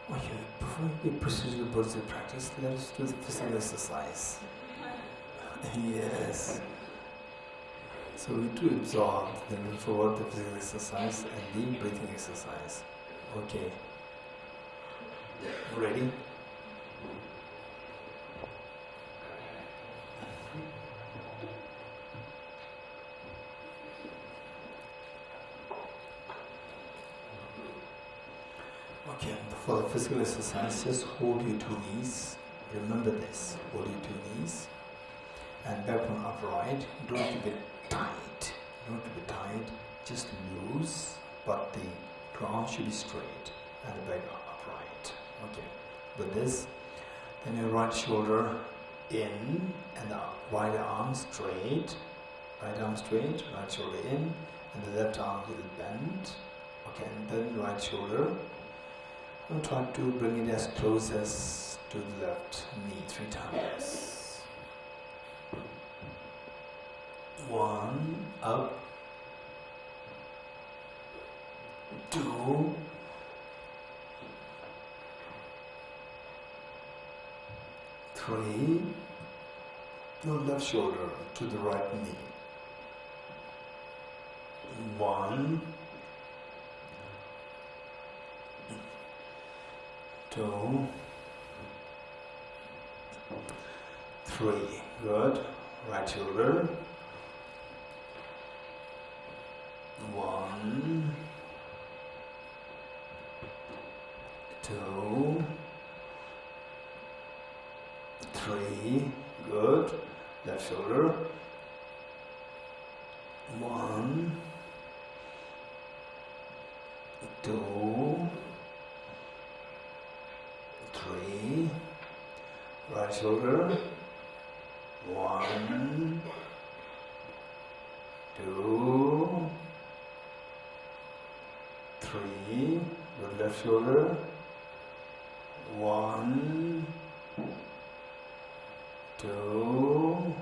Okay, before we proceed to the Buddhism practice, let's do the physical exercise. Yes. So we do absorb, then we forward the physical exercise and the breathing exercise. Okay. Ready? Okay, for the physical exercise, just hold your two knees. Remember this, hold your two knees. And back on upright, don't keep it tight. Don't keep it tight, just loose, but the ground should be straight and the back upright. Okay, with this, then your right shoulder in and the right arm straight. Right arm straight, right shoulder in, and the left arm a little bent. Okay, and then right shoulder. And try to bring it as close as to the left knee 3 times. 1, up. 2. 3. No, left shoulder to the right knee. 1. 2, 3. Good. Right shoulder. 1, 2, 3. Good. Left shoulder. 1, 2, 3. Right shoulder. 1, 2, 3. With left shoulder. 1, 2,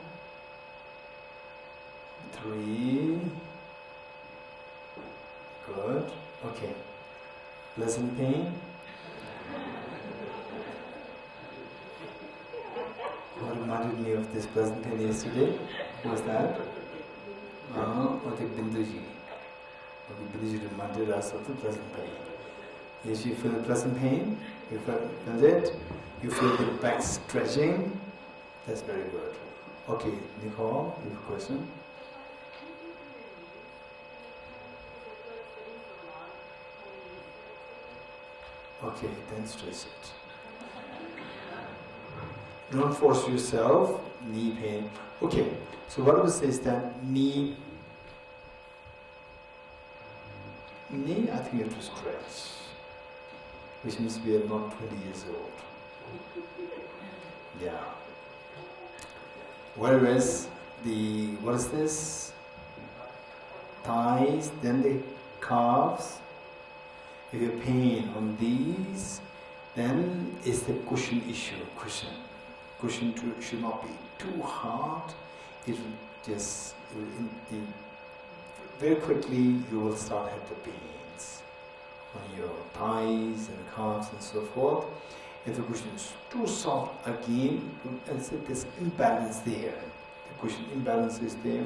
3. Good. Okay. Pleasant pain. What reminded me of this pleasant pain yesterday? Who was that? Okay, Binduji. Okay, Binduji reminded us of the pleasant pain. Yes, you feel the pleasant pain? You feel it? You feel the back stretching? That's very good. Okay, Nicole, you have a question? Okay, then stretch it. Don't force yourself, knee pain. Okay, so what I would say is that knee, I think you have to stretch, which means we are not 20 years old. Yeah. Whereas what is this? Thighs, then the calves. If you have pain on these, then it's the cushion issue, Cushion should not be too hard. It will very quickly you will start have the pains on your thighs and calves and so forth. If the cushion is too soft again, there's imbalance there. The cushion imbalance is there.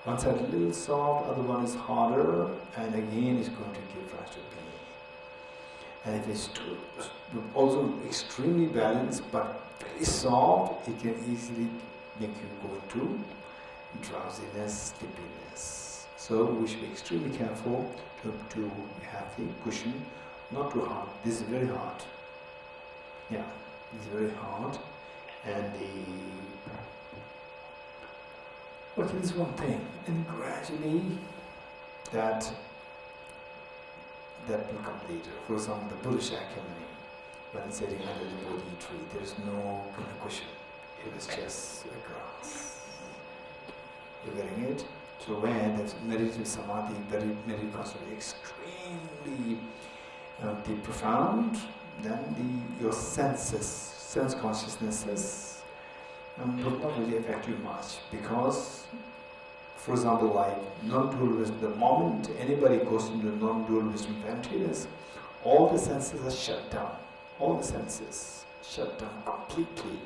One side a little soft, other one is harder, and again it's going to give rise to pain. And if it's also extremely balanced but very soft, it can easily make you go into drowsiness, sleepiness. So we should be extremely careful to have the cushion not too hard. This is very hard. Yeah, it's very hard. And okay, this is one thing. And gradually that will come later. For example, the Buddha Shakyamuni, when sitting under the Bodhi tree. There is no kind of cushion. It was just a grass. You're getting it? So when the meditative samadhi, meditative concentration extremely deep, profound, then your sense consciousnesses will not really affect you much, because, for example, like non-dual wisdom, the moment anybody goes into non-dual wisdom of emptiness, all the senses are shut down. All the senses shut down completely.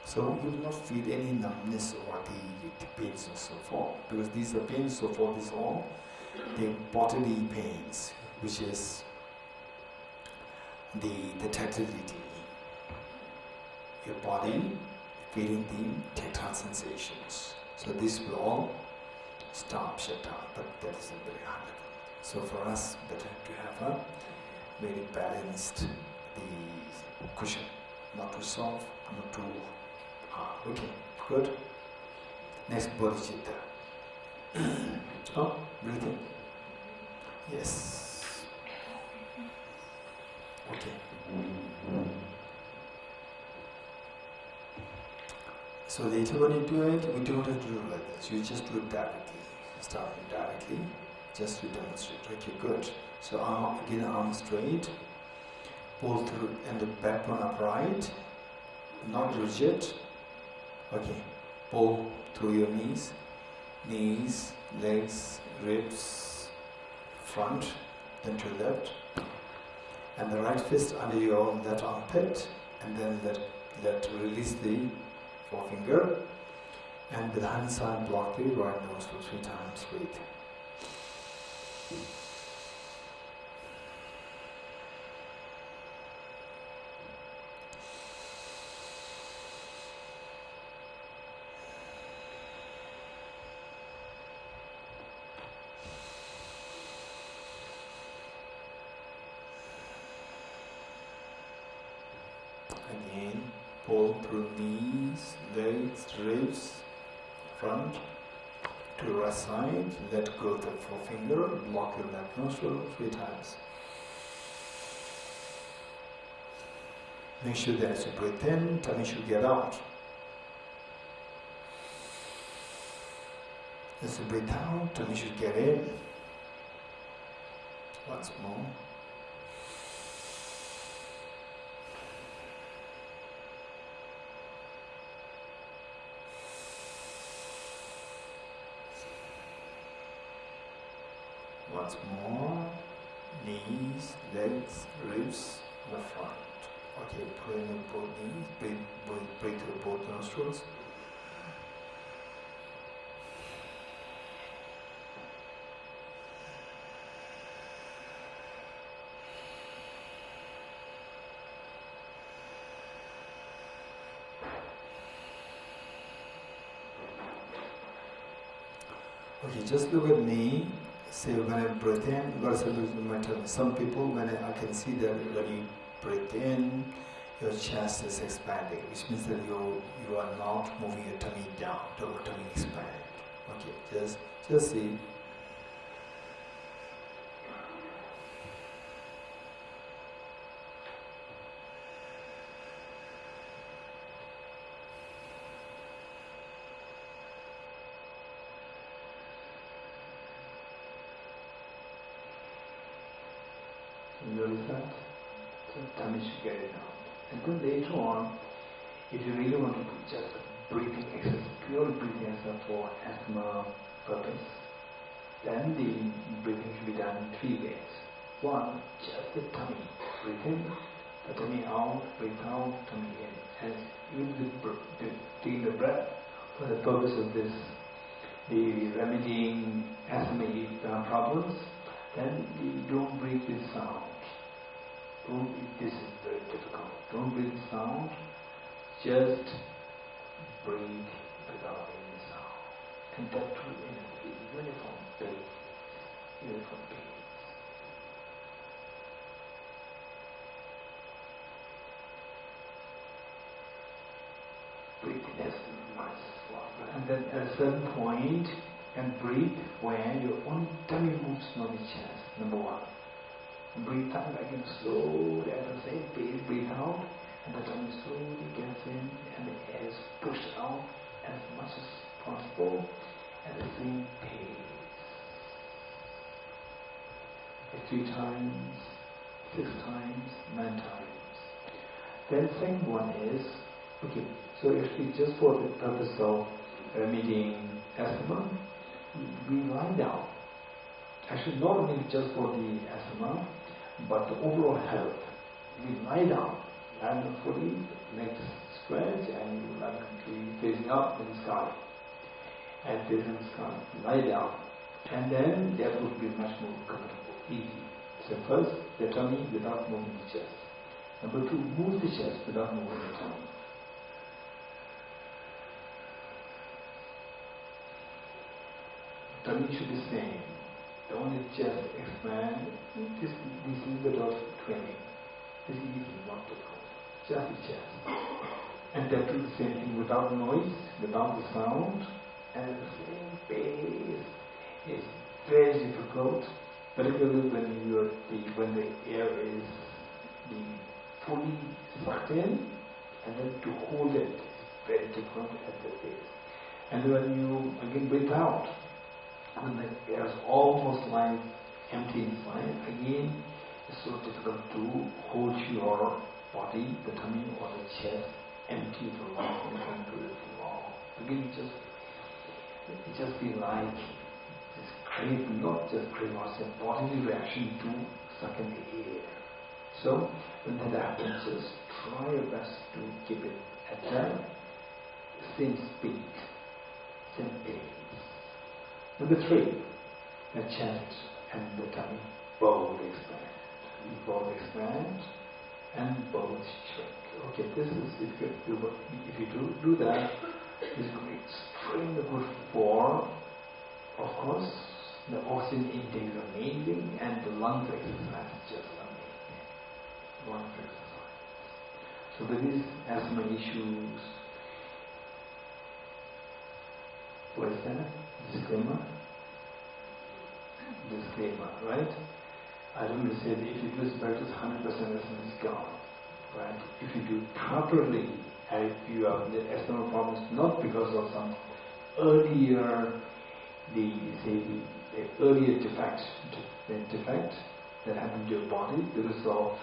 So you will not feel any numbness or the pains and so forth, because these are pains, so forth is all the bodily pains, which is the tactility. Your body feeling the tactile sensations. So this will all stop, shut down, but that is a very high level. So for us, better to have a very balanced the cushion, not too soft, not too hard. Okay, good. Next, Bodhisattva. Oh, breathing. Yes. Okay. So later when you do it, we don't have to do it like this. You just do it directly. Start directly, just to demonstrate. Okay, good. So arm straight. Pull through and the backbone upright. Not rigid. Okay. Pull through your knees, legs, ribs, front, then to left, and the right fist under your left armpit, and then let release the forefinger, and with the hand side block the right nose for 3 times. Breathe. Again, pull through knees, legs, ribs, front, to the right side, let go of the forefinger, block your left nostril 3 times. Make sure that as you breathe in, tummy should get out. As you breathe out, tummy should get in. Once more. Once more, knees, legs, ribs, the front. Okay, pull in both knees, breathe through both nostrils. Okay, just look at me. Say when I breathe in, what is my tummy? Some people, when I can see that when you breathe in, your chest is expanding, which means that you are not moving your tummy down, your tummy expand. Okay, just see. Notice that? So tummy should get it out. And then later on, if you really want to do just breathing exercise, pure breathing exercise for asthma purpose, then the breathing should be done in 3 ways. 1, just the tummy. Breathe in, the tummy out, breathe out, tummy in. And even taking the breath for the purpose of this, the remedying asthmatic problems, then you don't breathe with sound. This is very difficult. Don't breathe with sound, just breathe without any sound. And that too in a uniform pace. Uniform pace. Breathing has much slower. And then at a certain point, and breathe where your own tummy moves, not the chest. Number 1. Breathe out again slowly at the same pace, breathe out, and the tummy slowly gets in and the air is pushed out as much as possible at the same pace. 3 times, 6 times, 9 times. Then second one is, okay, so actually just for the purpose of remedying asthma, we lie down. Actually not only just for the asthma, but the overall health. We lie down fully, legs stretch, and you lie completely facing up in the sky. And facing the sky, lie down. And then that would be much more comfortable, easy. So first, the tummy without moving the chest. Number 2, move the chest without moving the tummy. Tummy should be the same. The only chest expand. This is the dot training. This is easy, not difficult. Just the chest. And then do the same thing without noise, without the sound, and at the same pace. It's very difficult, particularly when the air is being fully sucked in, and then to hold it is very difficult at the pace. And when you again breathe out, when the air is almost like empty inside, again it's so difficult to hold your body, the tummy or the chest empty for long. You can't do it for long. Again, it just be like this crave, not just crave, it's a bodily reaction to suck in the air. So when that happens, just try your best to keep it at the same speed, same pace. Number 3, the chest and the tummy both expand. Both expand and both shrink. Okay, this is if you do that, it's extremely good for, of course, the oxygen intake is amazing and the lungs exercise is just amazing. Lungs exercise. So there is asthma issues. What is that? Disclaimer, right? I don't say that if you do this practice 100% asthma is gone, right? If you do properly, and if you have the asthma problems not because of some earlier, the earlier defect that happened to your body because of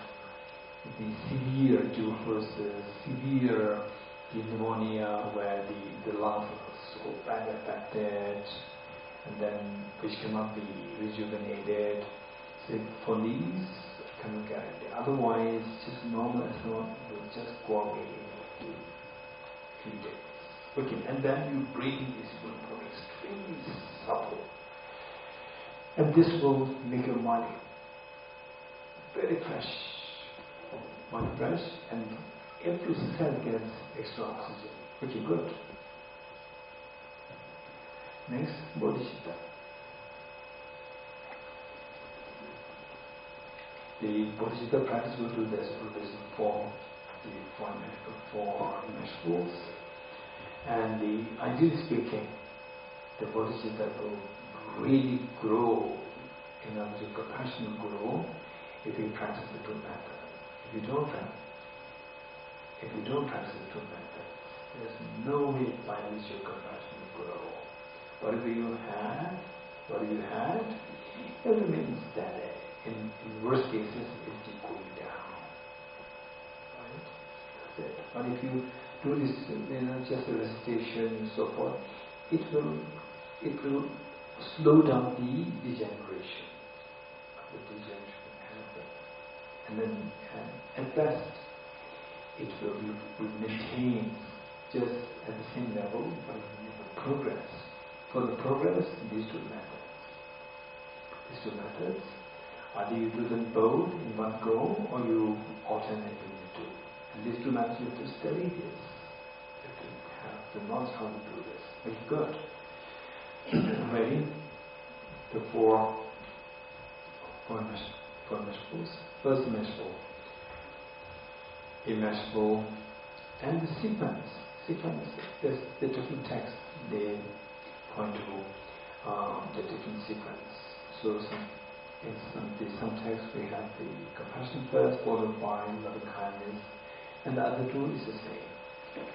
the severe tuberculosis, severe pneumonia where the lungs are so bad affected and then which cannot be rejuvenated. So for these, I cannot guarantee. Otherwise, just normal asthma will just go away in a few days. Okay, and then your breathing is going to become extremely supple. And this will make your mind very fresh. Mind fresh, and every cell gets extra oxygen. Okay, good. Next, Bodhisattva. The Bodhisattva practice will do this for vegetables. And ideally speaking, the Bodhisattva will really grow, in other words, compassion will grow if you practice the 2 methods. If you don't practice the 2 methods, there's no way by which your compassion will grow. Whatever you had, it remains steady. In worst cases, it's going down. Right? That's it. But if you do this, just a recitation and so forth, it will slow down the degeneration. And then at best, it will maintain just at the same level, but it will never progress. For the progress, these 2 methods, either you do them both in one go, or you alternate between the 2. And these 2 methods, you have to study this. You have to have the knowledge how to do this. Very good. Ready? The 4 meshfuls. First meshful, immeasurable, and the sequence. There's the different texts. They point to the different sequence. So In some texts we have the compassion first, followed by loving kindness, and the other two is the same.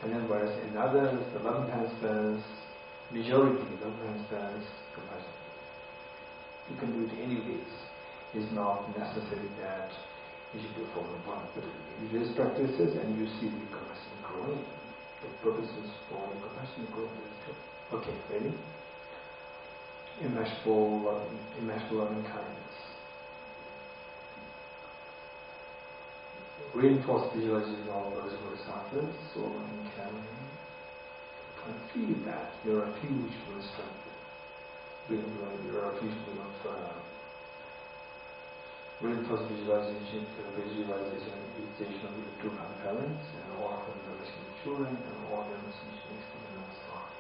And then whereas in others, the loving kindness first, majority loving kindness first, compassion. You can do it any ways. It's not necessary that you should do followed by, but you just practices and you see the compassion growing. The purpose is for the compassion growing. Okay, ready? Immeasurable loving kindness. Reinforce visualizing all those bodhisattvas, so in carrying, and feel that your refuge will strengthen. Your refuge will affirm. Reinforce visualization of the two grandparents and all of them the children and all the association extended on the side.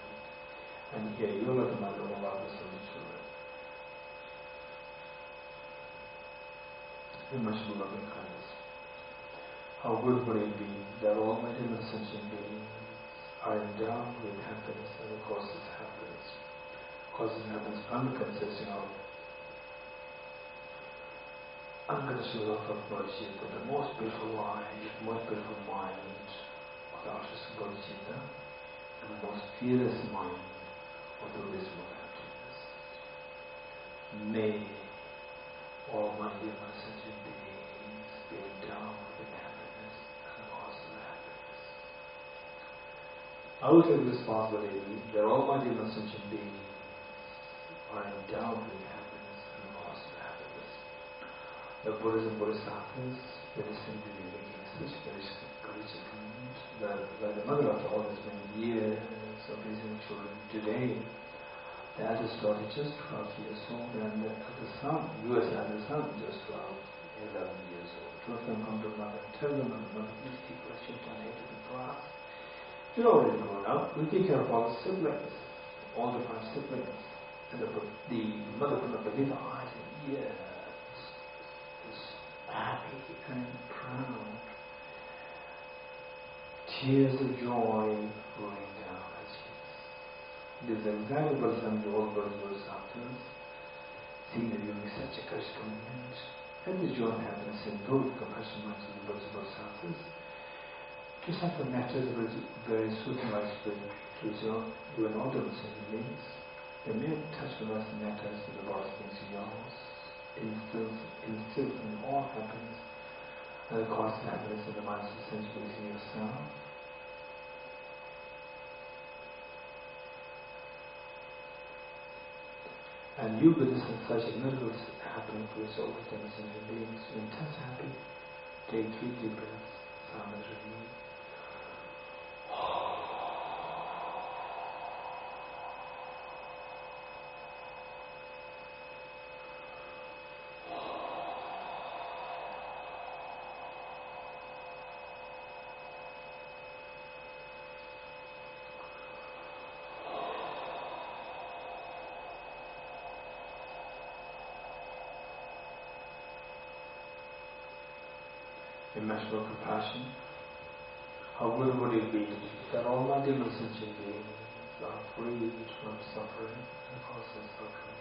And here you are the mother of all the children. Immeasurable loving kindness. How good would it be that all material sentient beings are endowed with happiness and the causes happiness. Causes happiness only consisting of unconditional love of Bodhisattva, the most beautiful life, most beautiful mind of the artist Bodhisattva, and the most fearless mind of the wisdom of happiness. May Almighty sentient beings be endowed with happiness and the cause of happiness. I will take responsibility that Almighty sentient beings are endowed with happiness and the cause of happiness. The Buddhas and Bodhisattvas witnessing the making such courage that the mother after all these many years of raising children today, the eldest daughter just 12 years old, and the son, US eldest son, just 11 years old. Two of them come to the mother and tell the mother, please keep what you've donated for us. You're already grown up, we take care of all the siblings, all the 5 siblings. And the mother could not believe her eyes, and yes, was happy and proud. Tears of joy rolling down her cheeks. This is exactly what some of the old Bodhisattvas, seeing that you make such a courage commitment, and the joy and happiness in both compassion minds of the Bodhisattvas, to suffer matters very sweet and light to you and all the sentient beings. The mere touch of us matters to the Lord's things yours, instills in all happiness, and the cause of happiness in the minds of sentient beings in yourself. And you witness such a miracle happening for yourself with the sentient beings. You're intense happy. Take 3 deep breaths, silent review. Immeasurable compassion. How good would it be that all my demon sentient beings are freed from suffering and cause of suffering?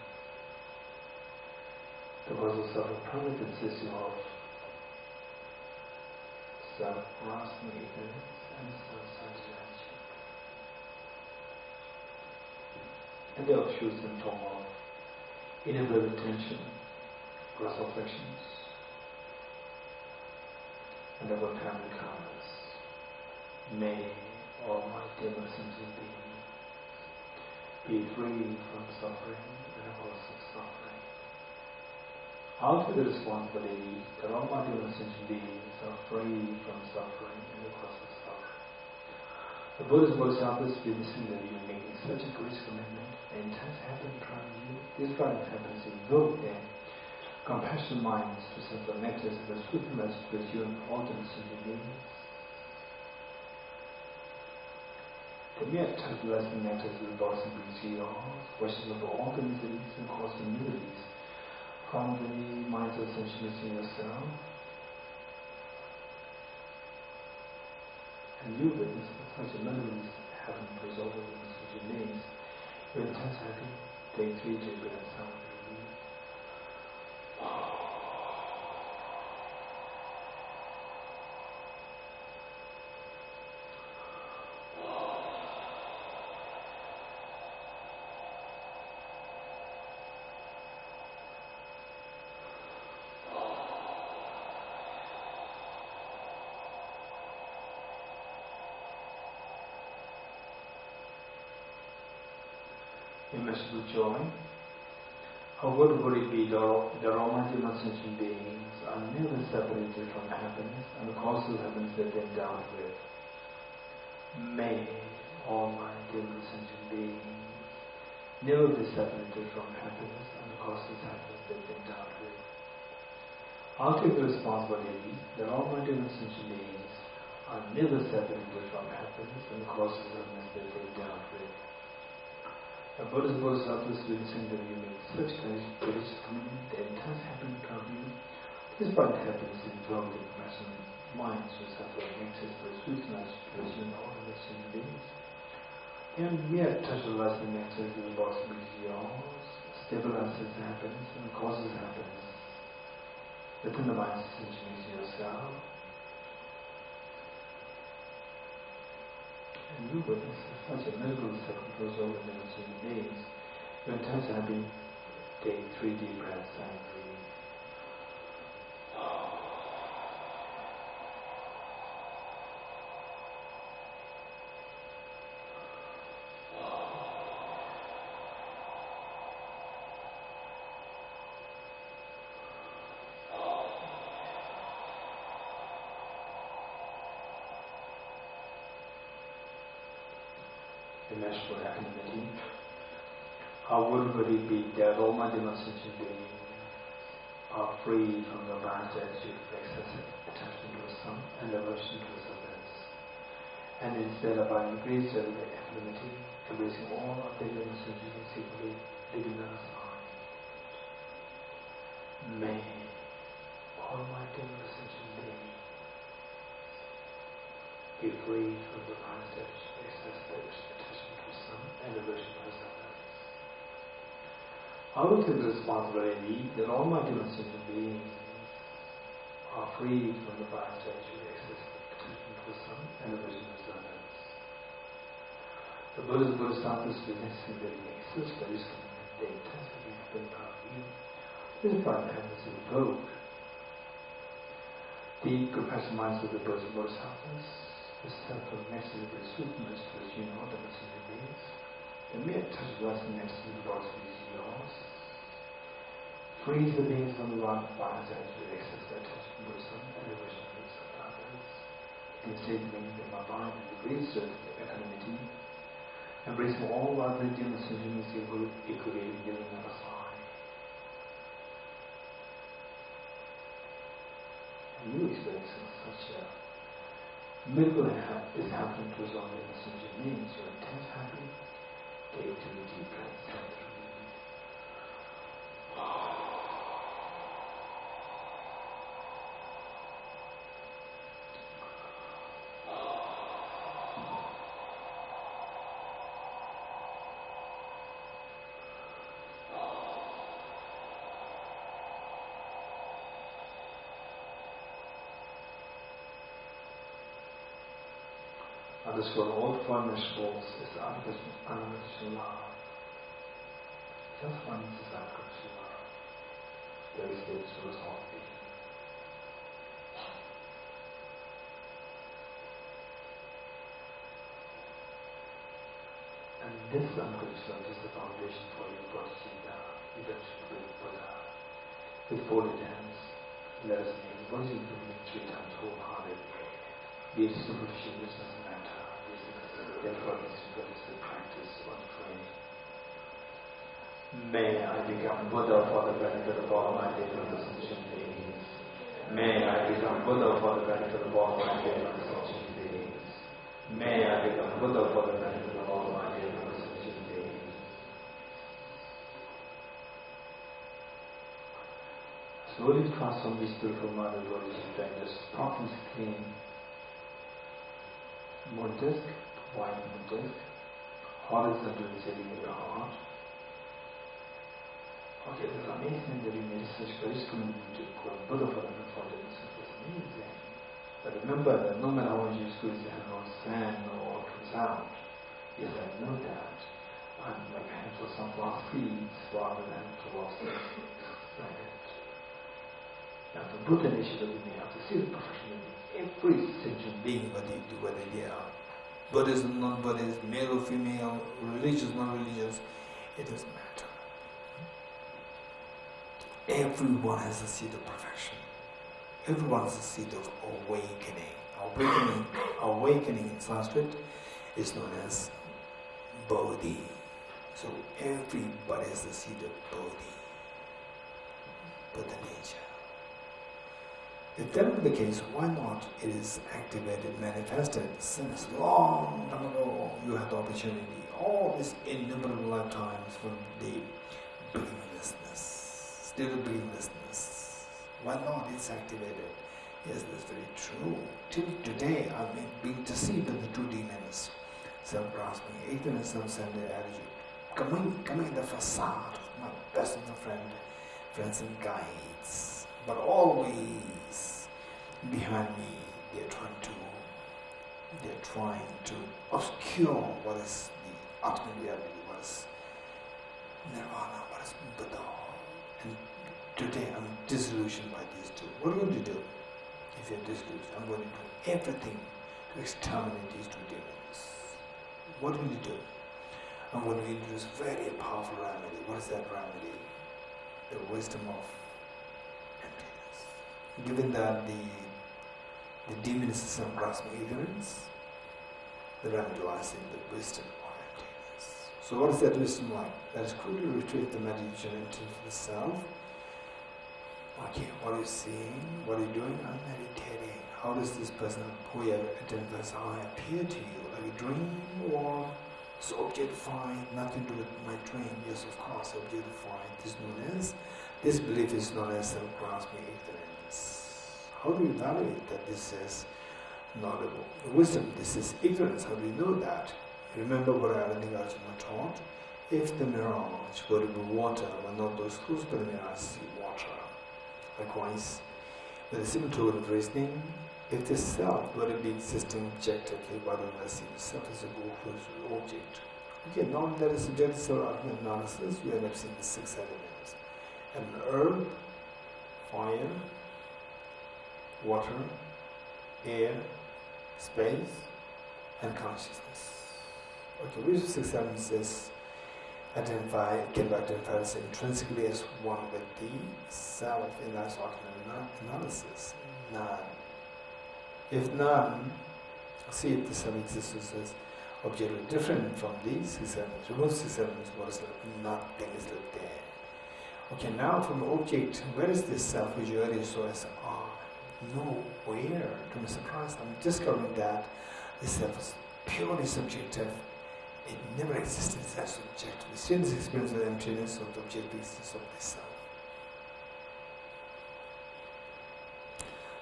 The cause of suffering primarily consisting of self-grasping ignorance and self-satisfaction. And the offshoots in form of inability attention, gross afflictions, and our family karmas. May all my demon sentient beings be free from suffering and the cause of suffering. I'll take the responsibility that all my demon sentient beings are free from suffering and the cause of suffering. The Buddha's Bodhisattvas witnessing that you making such a great commitment, the intense happiness around you, this kind of happiness invoke them. Compassion minds to send the nectar and the sweetness with you and all the sentient beings. The mere touch of blessing nectar to the Lord's and brings you all questions of all the miseries and cause of miseries from the minds of sentient beings in yourself. And you witness such a memories haven't resolved in the sentient beings. You're intense happy. Take 3 deep breaths out. immeasurable joy. How good would it be that Almighty non-sentient beings are never separated from happiness and the causes of happiness that they endowed with. May Almighty non-sentient beings never be separated from happiness and the causes of happiness that they endowed with. I'll take the responsibility that Almighty non-sentient beings are never separated from happiness and the causes of happiness that they endowed with. The Buddhist Bodhisattvas witnessing that you make such courageous commitment, the intense happiness of you, despite happiness in flowing compassionate minds who suffer anxious for sweetness, pleasure, and all the sentient beings. And mere touch of lust and nectar in the box makes yours, stabilizes happiness and causes happiness. Within the mind's sentient beings yourself. And you witness such a miracle that goes over the sentient beings. Your intense happy, take 3 deep breaths and breathe. Immeasurable equanimity. How would it be that all my sentient beings are free from the bad attitude of excessive attachment to a son and aversion to others, and instead of by increased equanimity, embracing all of the sentient beings equally, living on a side. May all my sentient beings be free from the bad attitude of excessive attachment to a son and aversion to others. I will take the responsibility that all my sentient beings are free from the bad attitude of excessive attachment to a son and aversion to others. The Buddha's Bodhisattvas witnessing that he makes such courageous commitment, they intensely happen proud of you. This is part of happiness in the book. The compassion minds of the Buddha's Bodhisattvas, the self-love necessary sweetness to the union of the sentient beings, the mere touch of lust and ecstasy in the box is yours. Frees the beings from the wrong bias attitude, excess attachment to some and aversion to others. Instead, bringing them abide in the great circle of equanimity, embracing all vitality and sentient beings equally, giving them a sign. And you experience such a miracle is happening to us on the sentient beings. You're intense happy. Take 2 deep breaths and breathe. Underscore all 4 vegetables is the unconditional love. Just one is unconditional love. There is this resolve being. And this unconditional love is the foundation for your Bodhisattva, eventually Buddha. With folded hands, let us name Bodhisattva 3 times wholeheartedly. Be it superficial business matter. Therefore, this is the practice of praying. May I become Buddha for the benefit of all my dear sentient beings. May I become Buddha for the benefit of all my dear sentient beings. May I become Buddha for the benefit of all my dear sentient beings. Slowly transform this spiritual mind of Dorji to this properly clean, modest, white modest, horizontal sitting in your heart. Okay, that's amazing that you made such courageous commitment to quote Buddha for the unfortunate. That's amazing. But remember that no matter how much you squeeze your hand or sand or comes out, yes, I know that. I'm like hands for some glass seeds rather than towards the sand. Now the Buddha initiative we have to see the perfection in every sentient being, whether they are Buddhism, non-Buddhist, male or female, religious, non-religious, It doesn't matter. Everyone has a seed of perfection. Everyone has a seed of awakening. Awakening in Sanskrit is known as Bodhi. So everybody has the seed of Bodhi, Buddha nature. If that were the case, why not? It is activated, manifested since long time ago. You had the opportunity, all these innumerable lifetimes from the beginninglessness, still beginninglessness. Why not? It's activated. Yes, that's very true. Till today, I've been being deceived by the two demons, self-grasping, ignorance, self-centered attitude, coming in the facade of my best of the friends and guides, but always behind me, they're trying to obscure what is the ultimate reality, what is nirvana, what is Buddha. And today I'm disillusioned by these two. What are you going to do if you're disillusioned? I'm going to do everything to exterminate these two demons. What will you do? I'm going to introduce a very powerful remedy. What is that remedy? The wisdom of emptiness. Given that the demon is self-grasping ignorance, the remedy lies in the wisdom of emptiness. So what is that wisdom like? That is quickly retrieve the meditation into the self. Okay, what are you seeing? What are you doing? I'm meditating. How does this person who you identifies I appear to you? Like a dream or so objectified, nothing to do with my dream? Yes, of course, objectified. This belief is known as self-grasping ignorance. How do you evaluate that this is not wisdom, this is ignorance? How do you know that? Remember what Arjuna taught? If the mirage were to be water, were not those close by the mirage see water. Likewise, with a simple token of reasoning, if the self were to be existing objectively, why don't I see the self as a object? Okay, now that is subjective self analysis, you end up seeing the 6 elements. And earth, fire, water, air, space, and consciousness. Okay, which 6 elements is can be identified as intrinsically as one with the self in that analysis? None. If none, see if the self existence is objectively different from these 6 elements. Remove 6 elements, what is left? Nothing is left there. Okay, now from object, where is this self which you already saw as nowhere? To my surprise, I'm discovering that this self is purely subjective. It never existed as subjective. We see this experience of the emptiness of the objective existence of this self.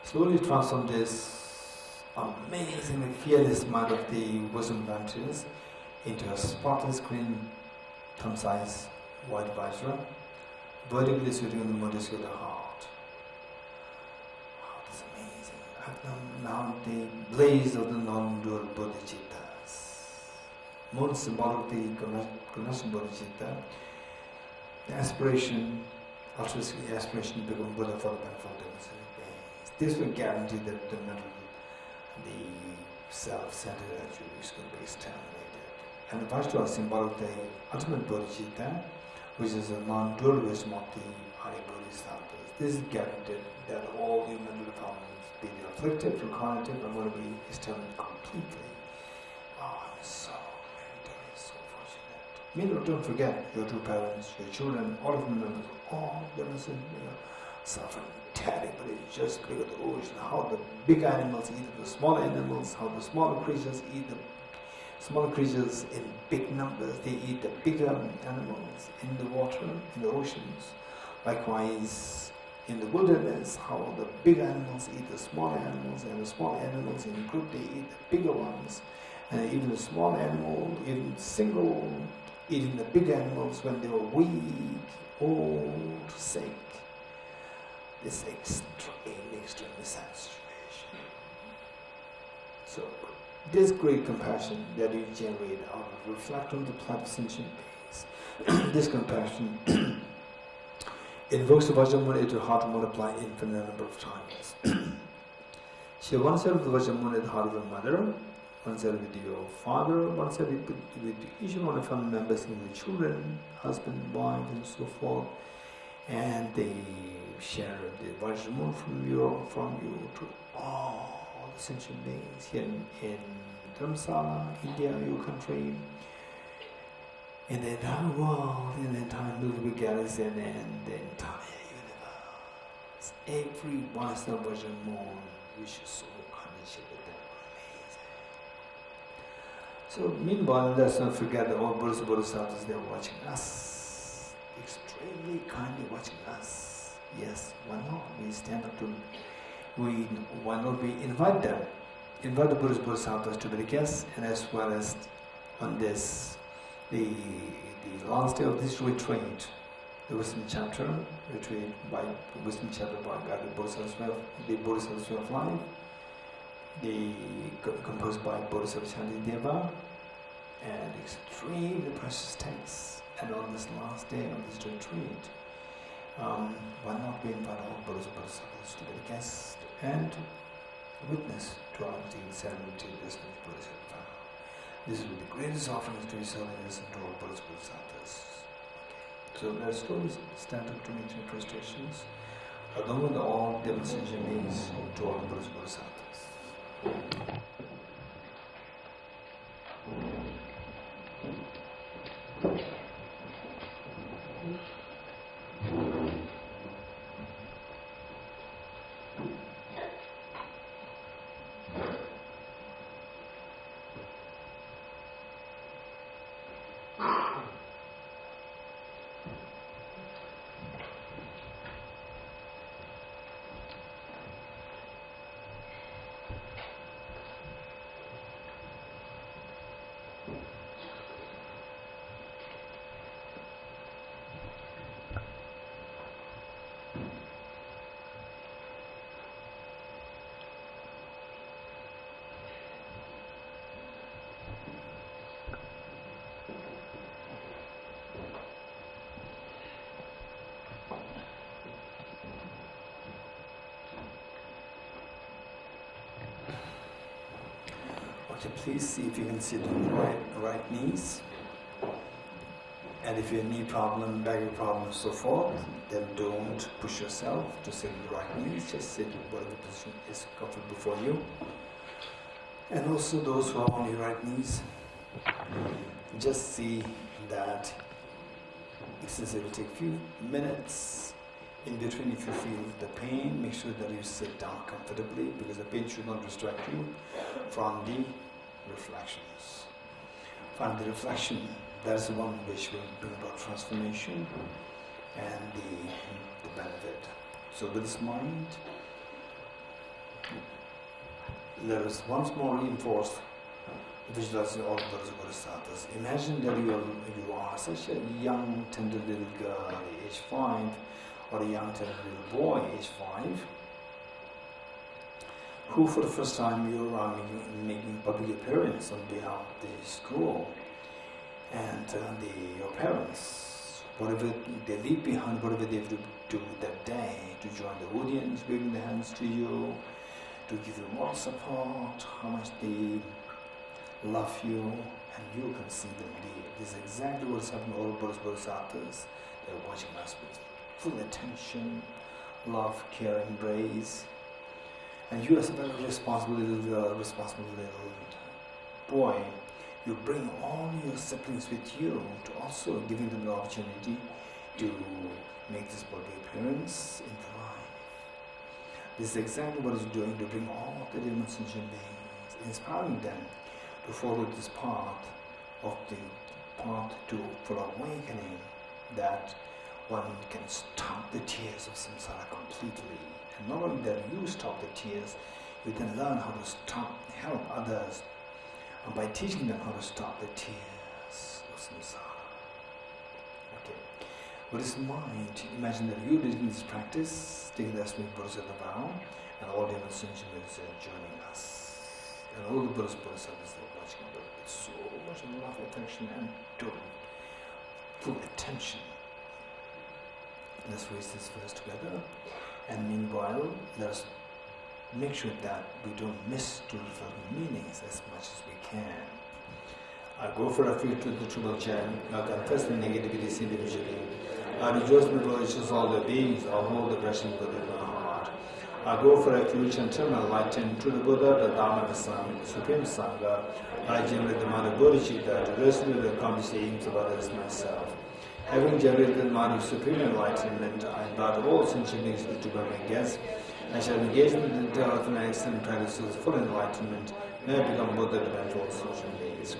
Slowly transform this amazingly fearless mind of the wisdom of emptiness into a spotless green thumb-size white vajra, vertically sitting on the modesty of the heart. Oh, that's amazing. Now the blaze of the non-dual bodhicittas. Most symbolic the connection bodhicitta, the aspiration, altruistic aspiration to become Buddha for the benefit of the This will guarantee that the self-centered attitude is going to be exterminated. And the Vajra is symbolic of the ultimate bodhicitta, which is a non-dual wisdom of the high Bodhisattvas. This is guaranteed that all human developments, be they afflictive or cognitive, are going to be exterminated completely. Oh, I'm so fortunate. Meanwhile, don't forget your two parents, your children, all of them, suffering terribly just because of the ocean, how the big animals eat the small animals, how the smaller creatures eat the smaller creatures in big numbers, they eat the bigger animals in the water, in the oceans. Likewise, in the wilderness, how the big animals eat the smaller animals, and the small animals in group, they eat the bigger ones. And even the small animal, even single, eating the big animals when they were weak, old, sick. This extremely sad situation. So, this great compassion that you generate out of reflect on the plight of sentient beings, this compassion invokes the Vajramuni into the heart to multiply infinite number of times. She once said of the Vajramuni in the heart of her mother, one side with your father, one side with each one of the family members, and the children, husband, wife, and so forth, and they share the wisdom from you to all the sentient beings here in Dharamsala, India, your country, in the entire world, in the entire Milky Way galaxy, and the entire universe. Everyone is the version moon, which is so connection with them. Amazing. So meanwhile, let's not forget that all Buddhas and Bodhisattvas, they are watching us, extremely kindly watching us. Yes, why not? We stand up to, why not we invite them? Invite the Buddhas and Bodhisattvas to be the guests, and as well as on this, the last day of this retreat, the wisdom chapter retreat by wisdom chapter by guided Bodhisattva, the Bodhisattva of life, composed by Bodhisattva Shantideva, and extremely precious texts. And on this last day of this retreat, why not we invite all Buddhas and Bodhisattvas to be the guests and witness to our ceremony to this Bodhisattva. This will be the greatest offerings to His Holiness and to all Buddhas and Bodhisattvas. Okay. So let's slowly stand up to meet your prestations, along with all devils and beings to all Buddhas and Bodhisattvas. Okay, please see if you can sit on the right knees. And if you have knee problem, back problem, and so forth, then don't push yourself to sit on the right knees. Just sit in whatever position is comfortable for you. And also those who are on your right knees, just see that since it will take a few minutes in between, if you feel the pain, make sure that you sit down comfortably, because the pain should not distract you from the reflections. From the reflection, that is the one which will bring about transformation and the benefit. So with this mind, let us once more reinforce visualizing all the Bodhisattvas. Imagine that you are such a young, tender little girl at age 5, or a young, tender little boy age 5, who for the first time you are making public appearance on behalf of the school, and your parents, whatever they leave behind, whatever they do that day, to join the audience, waving their hands to you, to give you more support, how much they love you, and you can see them leave. This is exactly what's happening to all Bodhisattvas. They're watching us with full attention, love, care, embrace. And you as a very responsible little girl, responsible little boy, you bring all your siblings with you to also giving them the opportunity to make this public appearance in the life. This is exactly what it's doing, to bring all the demon sentient beings, inspiring them to follow this path for awakening, that one can stop the tears of samsara completely. And not only that you stop the tears, you then learn how to help others, and by teaching them how to stop the tears of samsara. Okay. With this mind, imagine that you're doing this practice, taking the Asmi Bodhisattva vow, and all the other sentient beings are joining us. And all the Buddhas Bodhisattvas are watching it with so much love, affection, and total full attention. Let's raise this verse together. And meanwhile, let us make sure that we don't miss to the meanings as much as we can. I go for refuge to the Triple Gem. I confess the negativities individually. I rejoice with religious all the beings. I hold the blessing within my heart. I go for refuge and turn my light to the Buddha, the Dhamma, the Supreme Sangha. I generate the mind of Bodhisattva to rescue the accomplished aims of others myself. Having generated the mind of supreme enlightenment, I invite all sentient beings to become my guests, and shall engage in the development and excellent practices for enlightenment, may I become Buddha to all sentient beings.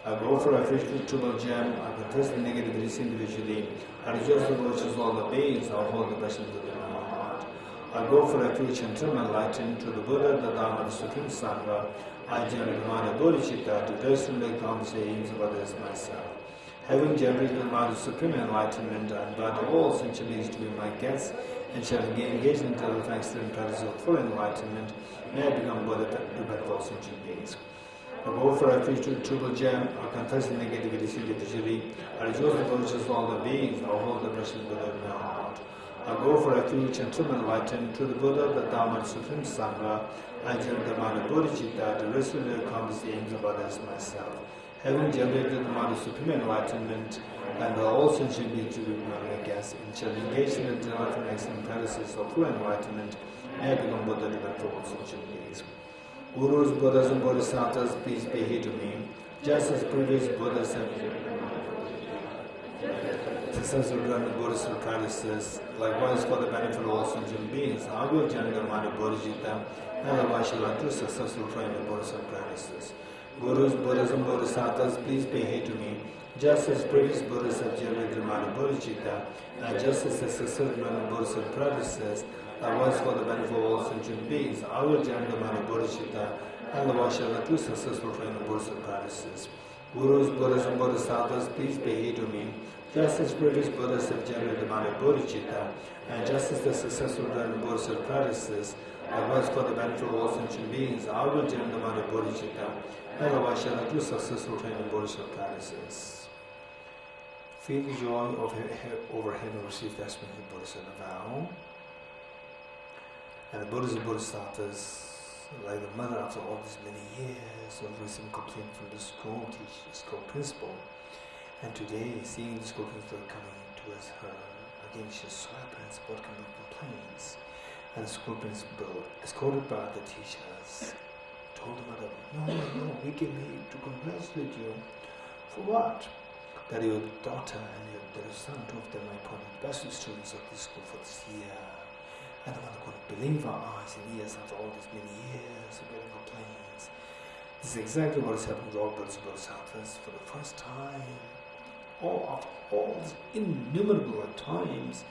I go for refuge to Triple Gem. I confess the negativities individually. I rejoice the virtues of all the beings. I hold the blessings within my heart. I go for refuge and turn my light to the Buddha, the Dhamma, the Supreme Sangha. I generate the mind of Bodhisattva to destinally accomplish the aims of others myself. Having generated the mind of supreme enlightenment, I invite all sentient beings to be my guests, and shall engage in the excellent practice of full enlightenment, may I become Buddha to benefit all sentient beings. I go for refuge to the Triple Gem. I confess the negativities individually. I rejoice the virtues of all the beings. I hold the blessings within my heart. I go for refuge and turn my light to the Buddha, the Dhamma, the Supreme Sangha. I generate the mind of Bodhisattva to resolutely accomplish the aims of others myself. Having generated the mind of supreme enlightenment, and all sentient beings to be my guests, and shall engage in the development and excellent practices of full enlightenment, may I become Buddha to benefit all sentient beings. Gurus, Buddhas, and Bodhisattvas, peace be here to me, just as previous Buddhas have successfully done the Buddhist practices, likewise for the benefit of all sentient beings. I will generate the mind of Bodhisattva, and otherwise shall I do successful training of Buddhist practices. Gurus, Buddhas, and Bodhisattvas, please pay heed to me, just as previous Buddhas have generated the mind of Bodhicitta, and just as the successful Buddhist practices, likewise for the benefit of all sentient beings, I will generate the mind of Bodhicitta, and otherwise shall I do successful training of Buddhist practices. Gurus, Buddhas, and Bodhisattvas, please pay heed to me, just as previous Buddhas have generated the mind of Bodhicitta, and just as the successful training of Buddhist practices, likewise for the benefit of all sentient beings, I will generate the mind of Bodhicitta, otherwise shall I do successful training of Buddhist practices. Feel the joy over having received the aspect of Bodhisattva vow. And the Buddhas and Bodhisattvas, like the mother after all these many years of receiving complaint from the school principal, and today seeing the school principal coming towards her, again she's so apprehensive what kind of complaints. And the school principal, escorted by the teachers, told the mother, no, we came here to congratulate you. For what? That your daughter and your son, two of them, are appointed best students of this school for this year. And the mother couldn't believe her eyes and ears after all these many years of getting complaints. This is exactly what has happened to all Buddhas and Bodhisattvas for the first time. After all these innumerable times,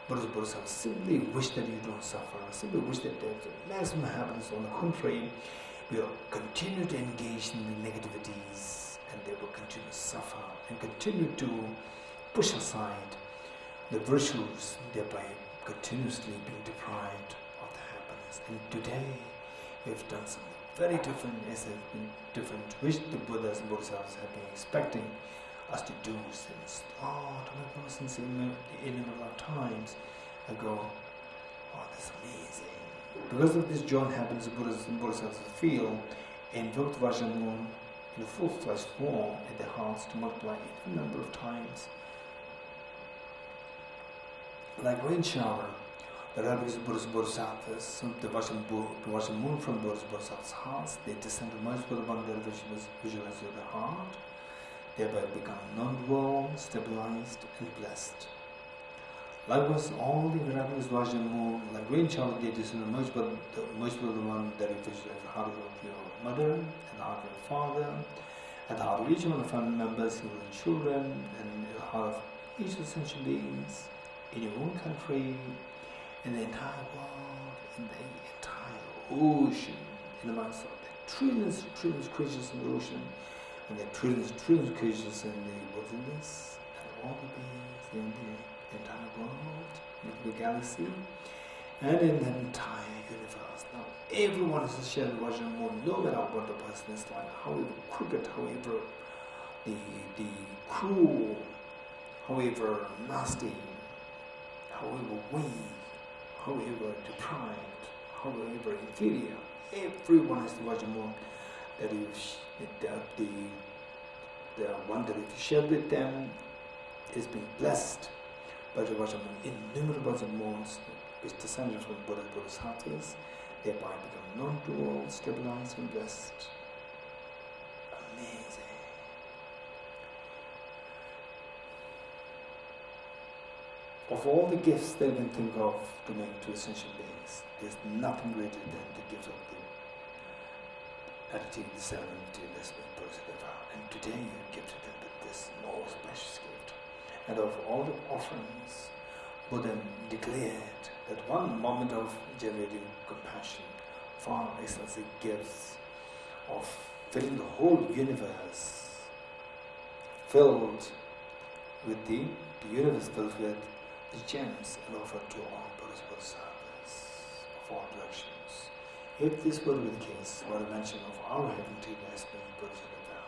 Buddhas and Bodhisattvas simply wish that you don't suffer, simply wish that there's a maximum happiness. On the contrary, we will continue to engage in the negativities, and they will continue to suffer and continue to push aside the virtues, thereby continuously being deprived of the happiness. And today, we have done something very different, as has been different, which the Buddhas and Bodhisattvas have been expecting us to do since since innumerable times ago. Oh, that's amazing. Because of this joy and happiness, the Buddhas and Bodhisattvas feel invoked Vajramoon in a full-fledged form in their hearts to multiply a number of times. Like rain shower, the rabbis of Buddhas and Bodhisattvas, the Vajramoon from Buddhas and Bodhisattvas' hearts, they descend to merge with the one that visualizes their heart, thereby become non-dual, stabilized, and blessed. Likewise, all the rabbis Vajramoon, like rain shower, they descend to merge with the one that visualizes the heart of your mother, and the heart of your father, and the heart of each one of the family members, your children, and the heart of each of the sentient beings in your own country, in the entire world, in the entire ocean, in the minds of the trillions of creatures in the ocean, and the trillions of creatures in the wilderness, and all the beings in the entire world, in the galaxy, and in the entire universe. Now, everyone is a shared Vajramoon, no matter what the person is like, however crooked, however the cruel, however nasty, however weak, however deprived, however inferior. Everyone has to watch a moon. That the one that if you share with them is being blessed. But to watch a moon, innumerable moons which descended from Buddha's Bodhisattvas, thereby become non-dual, stabilized and blessed. Amazing. Of all the gifts that you can think of to make to essential beings, there's nothing greater than the gift of the attitude, the ceremony, less Bodhisattva. And today you have gifted them with this most precious gift. And of all the offerings, Buddha declared that one moment of generating compassion far excels the gifts of filling the whole universe, filled with the universe filled with the gems and offered to all Bodhisattvas of all directions. If this were to be the case, what I mentioned of our heavenly has been Bodhisattva,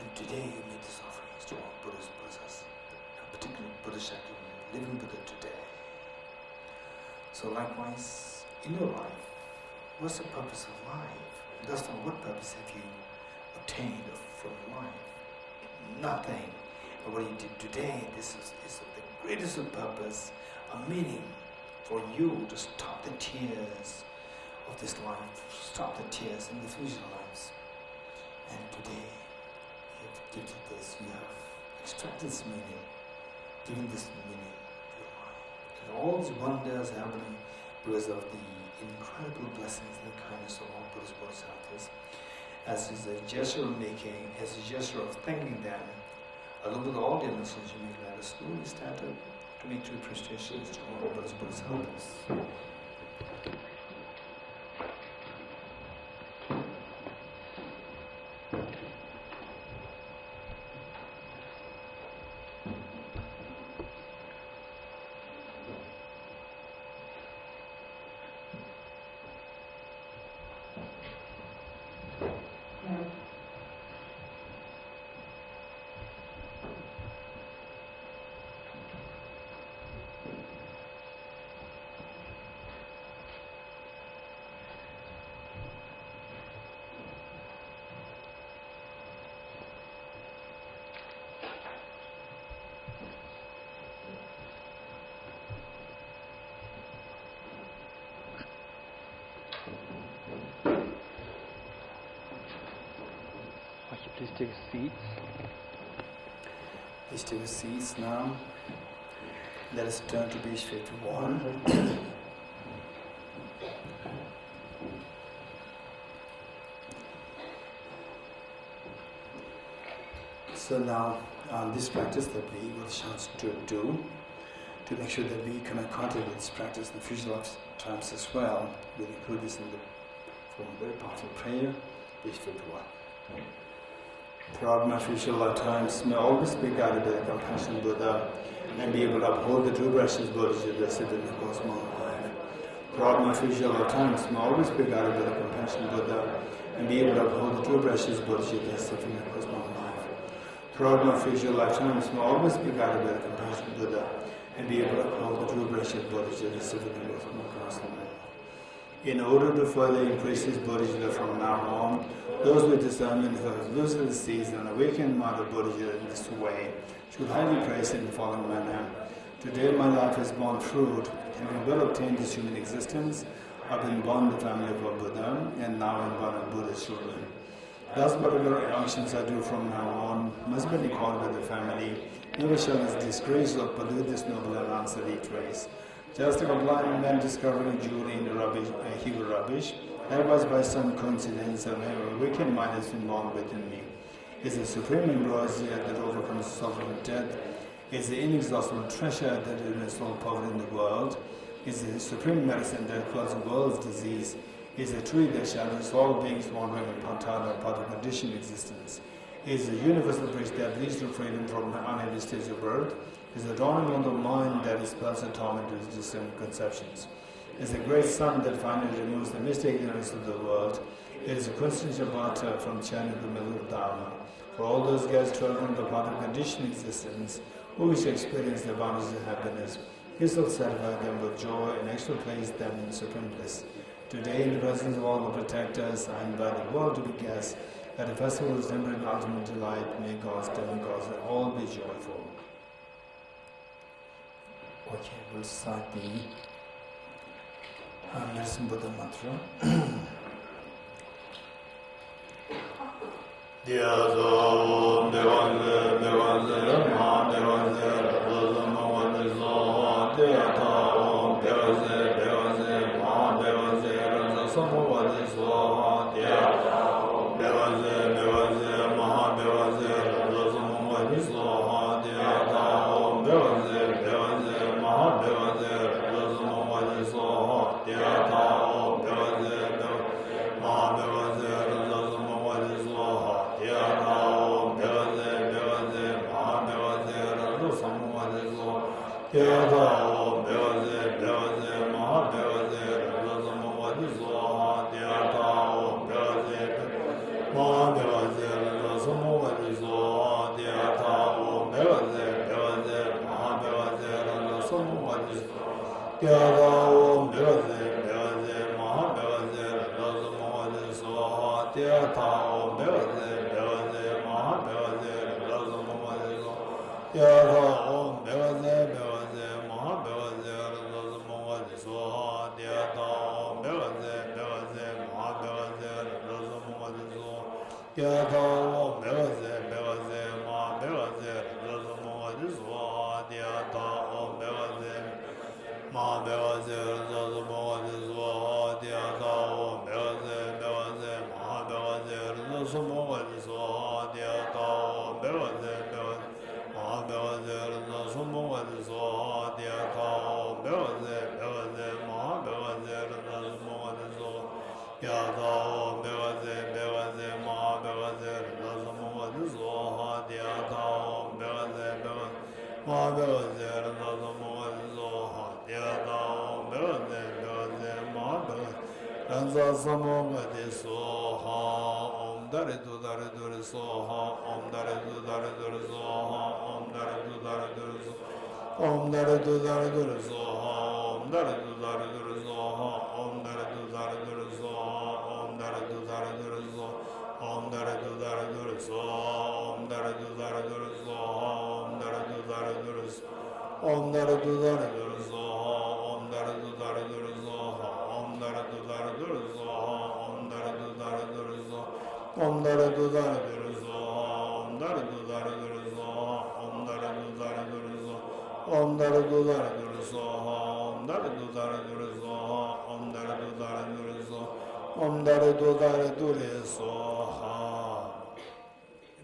and today you make these offerings to all Bodhisattvas, particularly Bodhisattva, living Buddha today. So likewise, in your life, what's the purpose of life? Thus far, what purpose have you obtained from life? Nothing. And what you did today, this is of the greatest of purpose, a meaning for you to stop the tears of this life, stop the tears in the future lives. And today, you have gifted this, you have extracted this meaning, given this meaning to your life. And all these wonders happening because of the incredible blessings and the kindness of all Buddhist Bodhisattvas, as is a gesture of making, as a gesture of thanking them, along with all the other souls you make, let us slowly stand up to make true appreciations to all Buddhist Bodhisattvas. Please take a seat. Please take a seat now. Let us turn to page 51. So now, this practice that we will chance to do, to make sure that we come in contact with this practice in the future lifetimes as well, we'll include this in the form of a very powerful prayer, page 51. Throughout my future lifetimes, may I always be guided by the compassionate Buddha and be able to uphold the true precious Bodhisattva that sit in the cosmos of life. Throughout my future lifetimes, may I always be guided by the compassionate Buddha and be able to uphold the true precious Bodhisattva that sit in the cosmos of life. Throughout my future lifetimes, may I always be guided by the compassionate Buddha and be able to uphold the true precious Bodhisattva that sit in the cosmos of life. In order to further increase this Bodhisattva from now on, those with discernment who have lucid the seeds and awakened mind of Bodhisattva in this way should highly praise in the following manner. Today my life has borne fruit, having well obtained this human existence, I've been born in the family of a Buddha, and now am born of Buddha's children. Thus whatever actions I do from now on must be recorded with the family, never shall this disgrace or pollute this noble and ancestral trace. Just like a blind man discovering a jewel in the rubbish, a heap of rubbish, likewise by some coincidence, a wicked mind has been born within me. Is the supreme ambrosia that overcomes suffering and death, is the inexhaustible treasure that is restores poverty in the world, is the supreme medicine that quells the world's disease, is the tree that shelters all beings wandering in Pantana part of conditioned existence, is the universal bridge that leads to freedom from the unhappy states of birth, is the dawning on the mind that dispels the torment of distant conceptions, is the great sun that finally removes the mystic ignorance of the world, it is a quintessential butter from churning the middle of Dharma. For all those guys traveling the path of conditioned existence, who wish to experience the abundance of happiness, He shall satisfy them with joy and actually place them in supreme bliss. Today, in the presence of all the protectors, I invite the world to be guests at the festival of temporary ultimate delight. May God's demigods and all be joyful. Okay, we'll start the medicine Buddha mantra.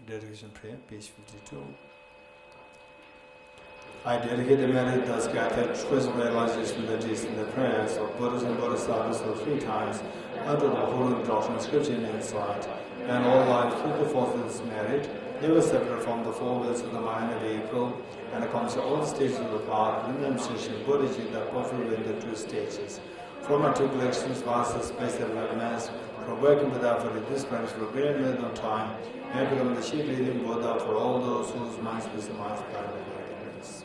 Dedication prayer, page 52. I dedicate the merit thus gathered twist realization meditation in the prayers of Buddhas and Bodhisattvas for 3 times under the holy doctrine, scripture and insight, and all life through the force of this merit. They were separate from the 4 wheels of the mind and vehicle, and accomplish all the stages of the path, in the demonstration Buddhiji that perfectly in the 2 stages. From our 2 collections, vast space that we have mass, from working with effort in this branch for a great length of time, may become the chief leading Buddha for all those whose minds be surmised by the awakenings.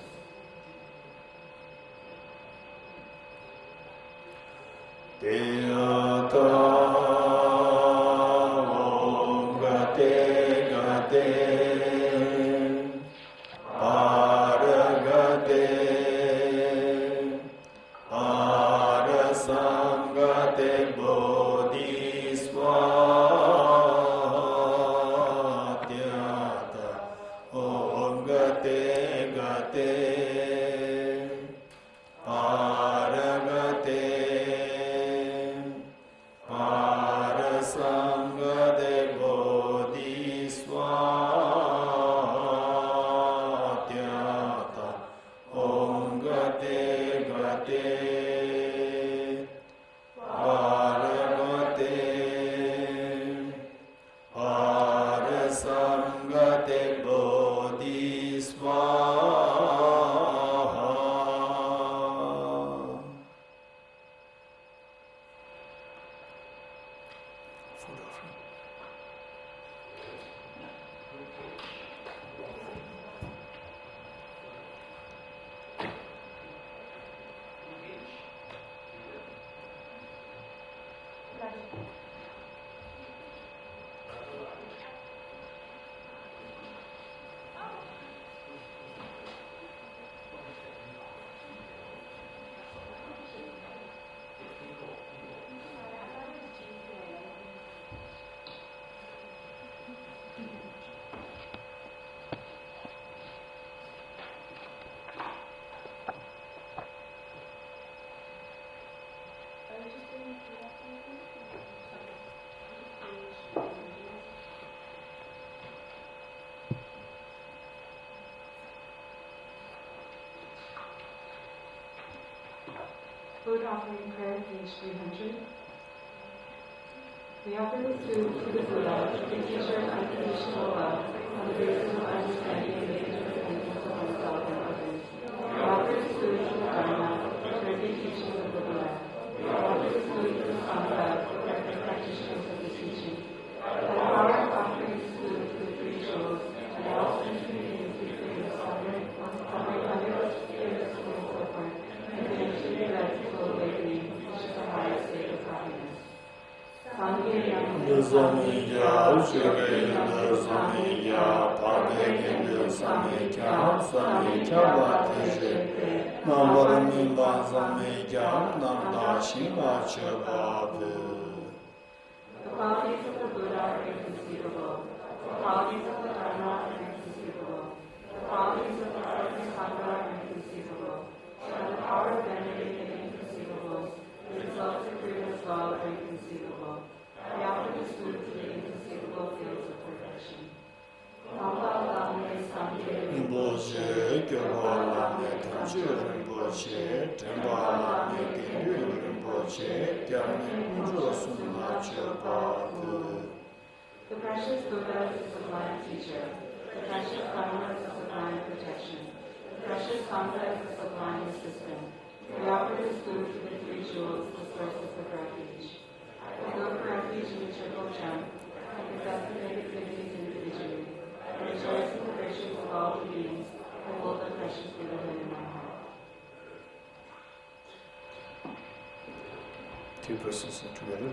Food offering prayer, page 300. We offer this food to the Buddha, the teacher of unconditional love, on the basis of understanding the interdependence of oneself and others. We offer this food to the Dharma, the perfect teachings of the Buddha. We offer this food to the Sangha, the perfect practitioners of the teaching. By the power of offering this food to the three jewels, and all infinite freedom suffering under the spirits and so forth, and eventually led to full awakening, which is the highest state of happiness. Samikya, Shukya, Samikya, Padekya, Samikya, Samikya, Vatishe, Namaraminda, Samikya, Namda, Shiva, Chabhavi. The qualities of the Buddha are inconceivable. The qualities of the Dharma are inconceivable. The qualities of the Bodhisattva are inconceivable. By the power of venerating the inconceivable, the results of freedom as well are inconceivable. We offer this food to the inconceivable fields of perfection. Rinpoche, Gyalame, Tamche Rinpoche, Tembalame, Genyu Rinpoche, Gyalame, Kunjo Sumna Chabhavi. The precious Buddha is the sublime teacher. The precious Dharma is the sublime protection. The precious Sangha is the sublime assistant. We offer this food to the three jewels, the sources of refuge. We go for refuge in the triple gem, and possess the negativities individually, and rejoice in the virtues of all beings, and hold the precious Buddha in my heart. Two persons together.